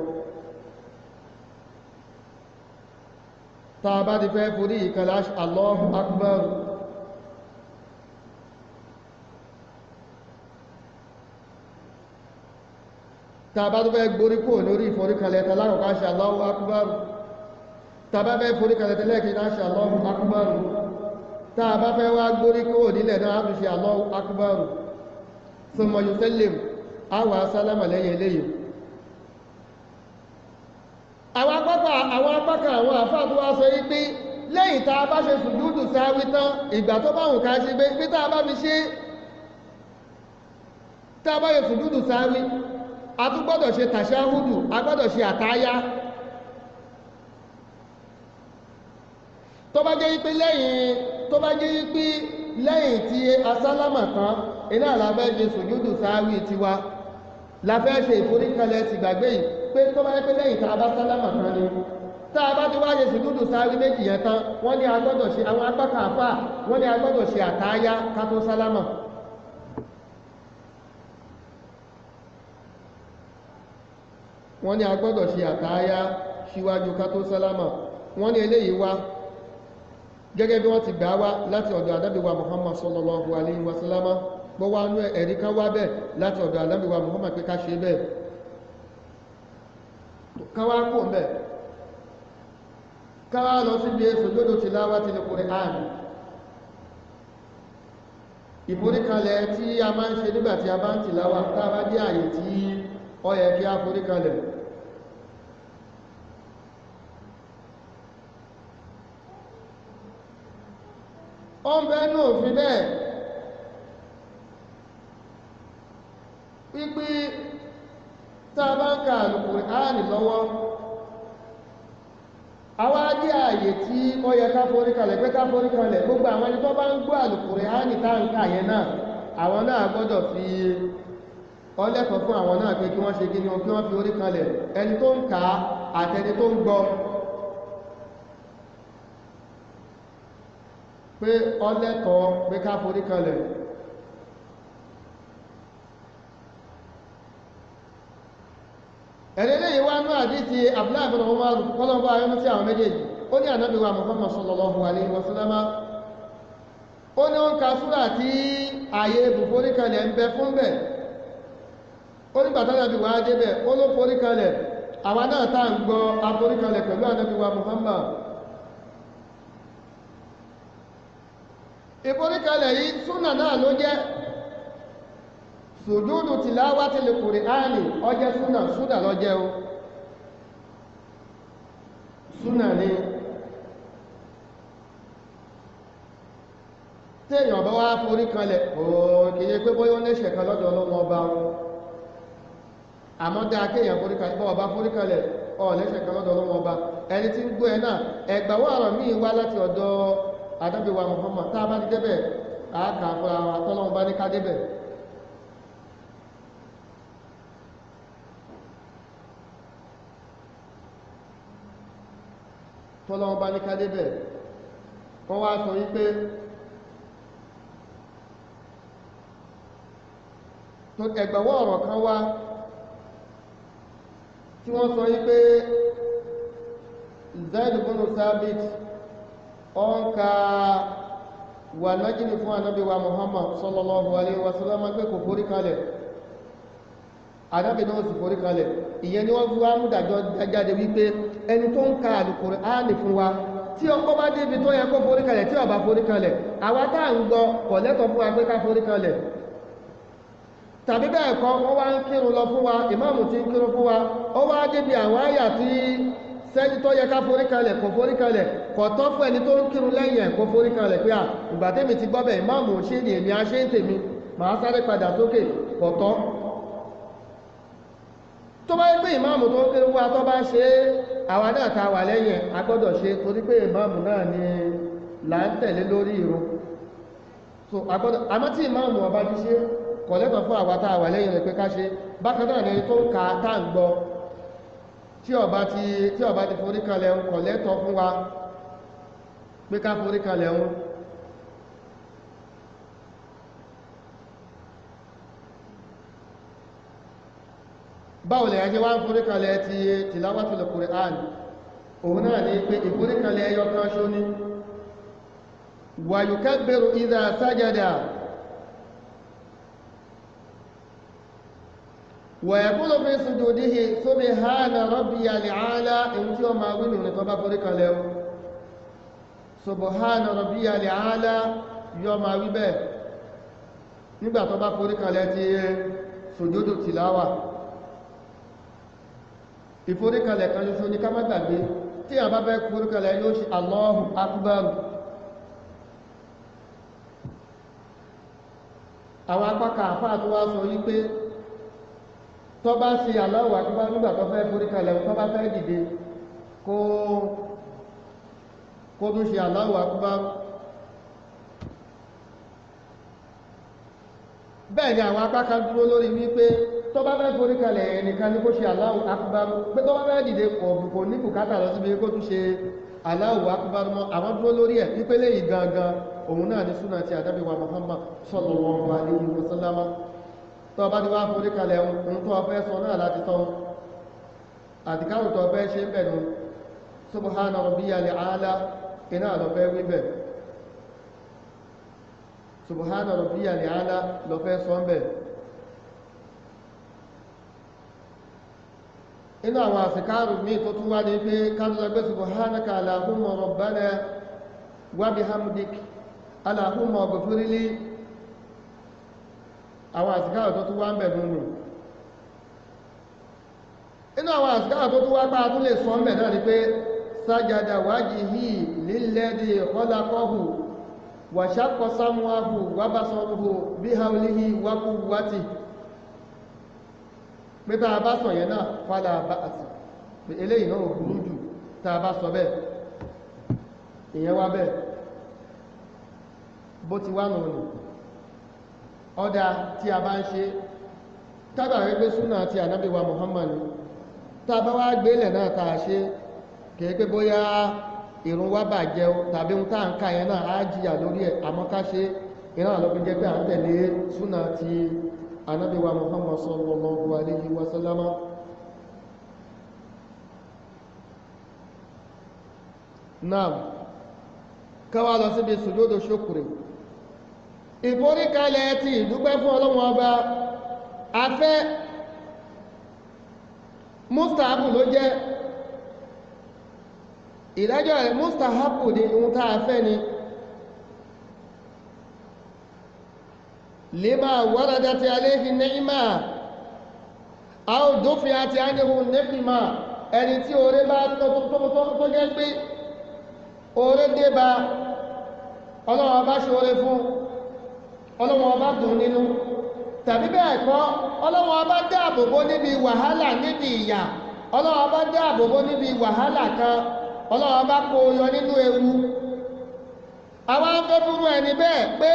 tá a bá ti fẹ́ forí ìkànlá Allahu Akbar tá a bá tó fẹ́ gborí kúrò lórí ìforíkalẹ̀ tàlákọ̀ọ́ká ṣe Allahu Akbar tá a bá fẹ́ foríkalẹ̀ tẹ́lẹ̀kejì ṣe Allahu Akbar tá a bá fẹ́ wá gborí kúrò nílẹ̀ náà á tún ṣe Allahu Akbar thumma yusallim àwa sálámà lẹ́yìn eléyìí àwọn apákan àwọn àfáà tó wá sọ yí pé lẹ́yìn tá a bá ṣe sùjúdù sáwí tán ìgbà tó bá hùn ká ṣe pé tá a bá fi ṣe tá a bá ṣe sùjúdù sáwí a tún gbọ́dọ̀ ṣe tàṣáhùdù a gbọ́dọ̀ ṣe àtáyá tó bá jẹ́ wípé lẹ́yìn tí a sálámà tán iná la fẹ́ ṣe sùjúdù sáwí tiwa la fẹ́ ṣe ìforíkalẹ̀ ti gbàgbé yìí pé tó bá jẹ́ pé lẹ́yìn tá a bá sálámà tán ni tá a bá ti wá ṣe sùjúdù sáwí méjì yẹn tán wọ́n ní a gbọ́dọ̀ ṣe àwọn apákan àfáà wọ́n ní a gbọ́dọ̀ ṣe àtáyá ká tó sálámà wọ́n ní a gbọ́dọ̀ ṣe àtáyá síwájú ká tó sálámà wọ́n ní eléyìí wá gẹ́gẹ́ bí wọ́n ti gbà wá láti ọ̀dọ̀ Ànábì wa Muhammad sallallahu alaihi wasallam gbọ́ wá ní ẹ̀rí kan wá bẹ́ẹ̀ láti ọ̀dọ̀ Ànábì wa Muhammad pé ká ṣe bẹ́ẹ̀ ká wá kò mẹ́ ká wá lọ sí bí sujudu tilawatil Qur'an ìforíkalẹ̀ tí a máa ń ṣe nígbà tí a bá ń tìláwà tá a bá dé àyè tí ó yẹ kí a foríkalẹ̀ ó ń bẹ́ náà fi bẹ́ẹ̀ wípé tá a bá ń ka Al-Qur'ani lọ́wọ́ àwọn adé ààyè tí ó yẹ ká foríkalẹ̀ pé ká foríkalẹ̀ gbogbo àwọn ẹni tó bá ń gbọ́ Al-Qur'ani tá ń kà yẹn náà àwọn náà gbọ́dọ̀ fi ọlẹ́kọ̀ọ́ fún àwọn náà pé kí wọ́n ṣe kí ni kí wọ́n fi oríkalẹ̀ ẹni tó ń kà àtẹni tó ń gbọ́ pé ọlẹ́kọ̀ọ́ pé ká foríkalẹ̀ ẹ̀rẹ́lẹ́ yìí wá ní àdíti Abdullah ibn Umar kọ́lọ́bọ̀ ayọ́nú sí àwọn méjèèjì ó ní Ànábì wa Muhammad sallallahu alaihi wasallam ó ní ó ń ka súrà tí ààyè ibù foríkalẹ̀ ń bẹ fún bẹ̀ ó ní bàtà Ànábì wa débẹ̀ ó ló foríkalẹ̀ àwa náà tá ń gbọ́ aforíkalẹ̀ pẹ̀lú Ànábì wa Muhammad ìforíkalẹ̀ yìí súnà náà ló jẹ́ sùjúdù tìláwátil Qur'ani ọjẹ́ súnà lọ́jẹ́ o súnà ní téèyàn bá wá foríkalẹ̀ kìí pé bóyá ó léṣẹ̀ kan lọ́dọ̀ Ọlọ́run ọba àmọ́ dá kéèyàn foríkalẹ̀ bọ́ ọba foríkalẹ̀ léṣẹ̀ kan lọ́dọ̀ Ọlọ́run ọba ẹni tí ń gbọ́ ẹ náà ẹgbàwọ́ ọ̀rọ̀ míì wá láti ọ̀dọ̀ Ànábì wa Muhammad tá a bá ti débẹ̀ àákà fún àwọn àtọ́lọ́run bá ní ká débẹ̀ tọ́lọ́run bá ní ká débẹ̀ wọ́n wá sọ wípé tó ẹgbàwọ́ ọ̀rọ̀ kan wá tí wọ́n sọ wípé Zaid ibn Thabit ọ̀nka wà nájìlì fún Ànábì wa Muhammad sallallahu alaihi wasallam pé kò forí kalẹ̀ Ànábì náà sì forí kalẹ̀ ìyẹn ni wọ́n fi wá múdàjọ́ jáde wípé ẹni tó ń ka Al-Qur'ani fún wa tí ọkọ́ bá débi tó yẹ kó forí kalẹ̀ tí ó bá forí kalẹ̀ àwa tá ń gbọ́ kò lẹ́tọ̀ọ́ fún wa pé ká forí kalẹ̀ tàbí bẹ́ẹ̀ kọ́ wọ́n wá ń kírun lọ fún wa ìmáàmù tí ń kírun fún wa ó wá débi àwọn àyà tí sẹ́ni tó yẹ ká foríkalẹ̀ kò foríkalẹ̀ kò tọ́ fún ẹni tó ń kírun lẹ́yìn ẹ̀ kò foríkalẹ̀ pé à ìgbà tẹ́mi ti gbọ́bẹ̀ ìmáàmù ṣe ní èmi a ṣe ń tèmi màá sáré padà sókè kò tọ́ tó bá yẹ pé ìmáàmù tó ń kírun wá tó bá ṣe àwa náà ta wà lẹ́yìn ẹ̀ a gbọ́dọ̀ ṣe torí pé ìmáàmù náà ni là ń tẹ̀lé lórí ìrun so agbọ́dọ̀ àmọ́ tí ìmáàmù ọba ti ṣe kò lẹ́tọ̀ọ́ fún àwa tá a wà lẹ́yìn rẹ̀ pé ká ṣe bákan náà lẹ́yìn tó ń ka tá ń gbọ́ tí ọba ti foríkalẹ̀ ń kọ̀ lẹ́tọ̀ fún wa pé ká foríkalẹ̀ ń báwo lè ajé wá ń foríkalẹ̀ ti tilawatul Qur'an òun náà ní pé ìforíkalẹ̀ ẹyọ kan ṣó ní wa yukabbiru idha sajada wa yaqulu fi sujudihi subhana rabbiyal a'la èyí tí ó máa wí nù ní tó bá foríkalẹ̀ o subhana rabbiyal a'la yóò máa wí bẹ́ẹ̀ nígbà tó bá foríkalẹ̀ ti sujudu tìláwà ìforíkalẹ̀ kan ṣoṣo ní ká má gbàgbé tí a bá fẹ́ foríkalẹ̀ yóò ṣe Allahu Akbar àwọn apákà àfáà tó wá sọ wípé tó bá ṣe Allahu Akbar nígbà tó fẹ́ foríkalẹ̀ tó bá fẹ́ dìde kó tún ṣe Allahu Akbar bẹ́ẹ̀ ni àwọn apákà dúró lórí wípé tó bá fẹ́ foríkalẹ̀ ẹnìkan ní kó ṣe Allahu Akbar pé tó bá fẹ́ dìde kò ní bùkátà lọ síbi kó tún ṣe Allahu Akbar mọ́ àwọn dúró lórí ẹ̀ pípélé yìí gangan òun náà ní súnà tí Ànábì wa Muhammad sallallahu alaihi wasallam tó bá ti wá foríkalẹ̀ ohun tó fẹ́ sọ náà láti tọ́ àdìkáwò tó fẹ́ ṣe ń bẹ̀rù subhana rabbiyal a'la iná lọ fẹ́ wí bẹ̀ subhana rabbiyal a'la lọ fẹ́ sọ ń bẹ̀ inú àwọn àsìkáàrù ní tó tún wá ní pé káàkiri subhanaka allahumma rabbana wa bihamdik allahumma ighfirli àwọn àsìkáàrù tó tún wá ń bẹ̀ nínú inú àwọn àsìkáàrù tó tún wá pàá tún lè sọ ń bẹ̀ náà ni pé sajada wajhi lilladhi khalaqahu wa shaqqa sam'ahu wa basarahu bihawlihi wa quwwatihi pé tá a bá sọ yẹn náà fàlà bá àti pé eléyìí náà ò burú jù tá a bá sọ bẹ́ẹ̀ ìyẹn wá bẹ́ẹ̀ bó ti wá nù nù ọ̀dà tí a bá ń ṣe tábà rẹ̀ pé súnà ti Ànábì wa Muhammad tá a bá wá gbélẹ̀ náà tá a ṣe kìí pé bóyá ìrun wá bàjẹ́ tàbí ohun tá à ń ka yẹn náà á jìyà lórí ẹ̀ àmọ́ ká ṣe ìran àlọ́bí jẹ́ pé à ń tẹ̀lé súnà ti Ànábì wa Muhammad sallallahu alaihi wasallam náà káwà lọ síbi sùjúdù ṣúkùrì ìforíkalẹ̀ ti ìdúpẹ́ fún Ọlọ́run Ọba afẹ́ mustahabu ló jẹ́ ìdájọ́ rẹ̀ mustahabu ní ohun tá a fẹ́ ni lima waradati alayhi ni'ma aw dufi'ati anhu niqma ẹni tí oore bá tó jẹ́ pé oore dé bá Ọlọ́run bá ṣe oore fún Ọlọ́run bá dùn nínú tàbí bẹ́ẹ̀ kọ́ Ọlọ́run bá dáàbòbò níbi wàhálà níbi ìyà Ọlọ́run bá dáàbòbò níbi wàhálà kan Ọlọ́run bá kó yọ nínú ewu àwọn ń fẹ́ fúrú ẹni bẹ́ẹ̀ pé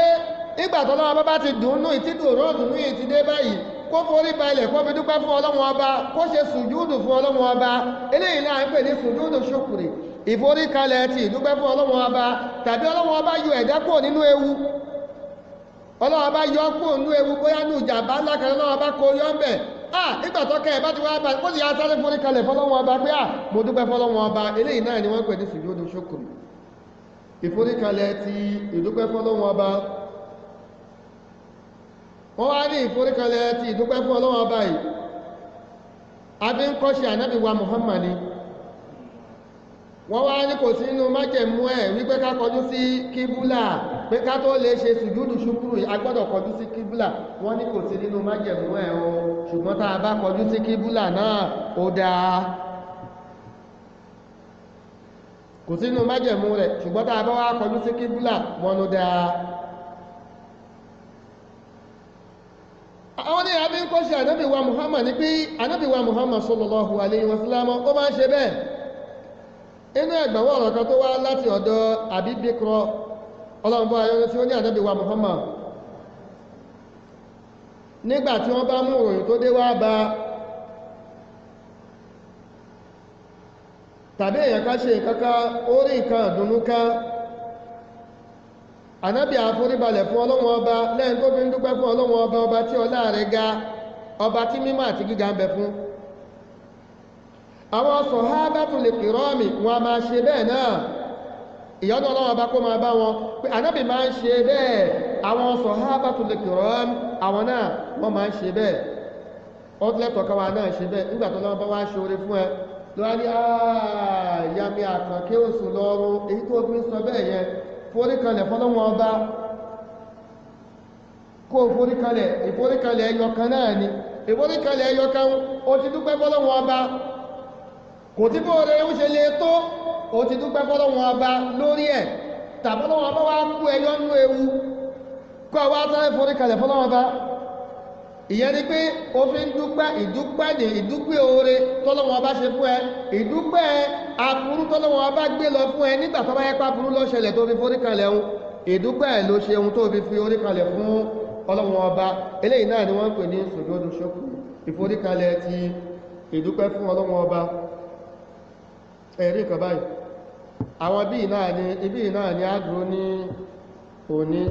ìgbà tọ́lọ́wọ́ bá ti dùnnú ìtìdù rọ́dùnú ìtì dé báyìí kó forí balẹ̀ kó fi dúpẹ́ fún Ọlọ́run Ọba kó ṣe sùjúdù fún Ọlọ́run Ọba eléyìí náà ń pè ní sùjúdù ṣùkùrì ìforíkalẹ̀ ti ìdúpẹ́ fún Ọlọ́run Ọba tàbí Ọlọ́run Ọba yọ ẹ̀dá kúrò nínú ewu Ọlọ́run Ọba yọ kúrò nínú ewu bóyá ní ìjàmbá ńlá kan Ọlọ́run Ọba kó yọ ń bẹ̀ nígbà tó kẹ́ ẹ̀ bá ti wá bá kó sì yá sáré foríkalẹ̀ fọ́lọ́run Ọba pé mo dúpẹ́ fọ́lọ́run Ọba eléyìí náà ni wọ́n pè ní sùjúdù ṣùkùrì ìforíkalẹ̀ ti ìdúpẹ́ fọ́lọ́run Ọba wọ́n wá ní ìforíkalẹ̀ ti ìdúpẹ́ fún Ọlọ́run Ọba yìí a fi ń kọ́ṣe Ànábì wa Muhammad wọ́n wá ní kò sí inú májẹ̀mú ẹ̀ wípé ká kọjú sí kíbúlà pé ká tó lè ṣe sùjúdù ṣúkúrù a gbọ́dọ̀ kọjú sí kíbúlà wọ́n ní kò sí nínú májẹ̀mú ẹ̀ o ṣùgbọ́n tá a bá kọjú sí kíbúlà náà ó dáa kò sí nínú májẹ̀mú rẹ̀ ṣùgbọ́n tá a bá wá kọjú sí kíbúlà wọ́n ló dáa àwọn ní àbí ń kọ́ ṣe Ànábì wa Muhammad ní pé Ànábì wa Muhammad sallallahu alaihi wasallam ó máa ń ṣe bẹ́ẹ̀ inú ẹgbẹ̀wọ́ ọ̀rọ̀ kan tó wá láti ọ̀dọ̀ Abi Bakr ọlọ́mbọ́ ayọ́nú tí ó ní Ànábì wa Muhammad nígbà tí wọ́n bá mú òròyìn tó dé wá bá tàbí èèyàn ká ṣe ìkankan orí nǹkan ìdùnnú ká Ànábì àforíbalẹ̀ fún Ọlọ́run Ọba lẹ́yìn tó fi ń dúpẹ́ fún Ọlọ́run Ọba ọba tí ọlá rẹ̀ ga ọba tí mímọ́ àti gíga ń bẹ fún àwọn sahabatul kirami wọn máa ṣe bẹ́ẹ̀ náà ìyọ́nú Ọlọ́run bá kó máa bá wọn pé ànábì máa ń ṣe bẹ́ẹ̀ àwọn sahabatul kirami àwọn náà wọ́n máa ń ṣe bẹ́ẹ̀ ọdúnlẹ́tọ̀ káwa náà ṣe bẹ́ẹ̀ nígbà tó lọ́wọ́ bá wá ṣe orí fún ẹ lọ́wọ́ ní àyàmí àkànkẹ́ òsùn lọ́rùn èyí tó fi ń sọ bẹ́ẹ̀ yẹn foríkalẹ̀ fọ́lọ́wọ́n ọba kó foríkalẹ̀ ìforíkalẹ̀ ẹyọkan náà ni ìforíkalẹ̀ ẹyọkan ó ti dúpẹ́ fọ́lọ́wọ́n ọba kò tí bó rẹ̀ ń ṣe lè tó ó ti dúpẹ́ fọ́lọ́wọ́n ọba lórí ẹ̀ tàbọ́lọ́wọ́n ọba wá kú ẹyọ nú ewu kọ́ wá sáré foríkalẹ̀ fọ́lọ́wọ́n ọba ìyẹn ni pé ó fi ń dúpẹ́ ìdúpẹ́ oore tọ́lọ́wọ́n ọba ṣe fún ẹ ìdúpẹ́ aburú tọ́lọ́wọ́n ọba gbé lọ fún ẹ nígbà tó bá yẹ páburú ló ṣẹlẹ̀ tó fi foríkalẹ̀ ń ìdúpẹ́ ló ṣe ohun tó fi fi oríkalẹ̀ fún ọlọ́wọ́n ọba eléyìí náà ni wọ́n ń pè ní sùjúdù ṣúkù ìforíkalẹ̀ ti ìdúpẹ́ fún ọlọ́wọ́n ọba ẹ̀rí kan báyìí àwọn ibi náà ni àdúró ní òní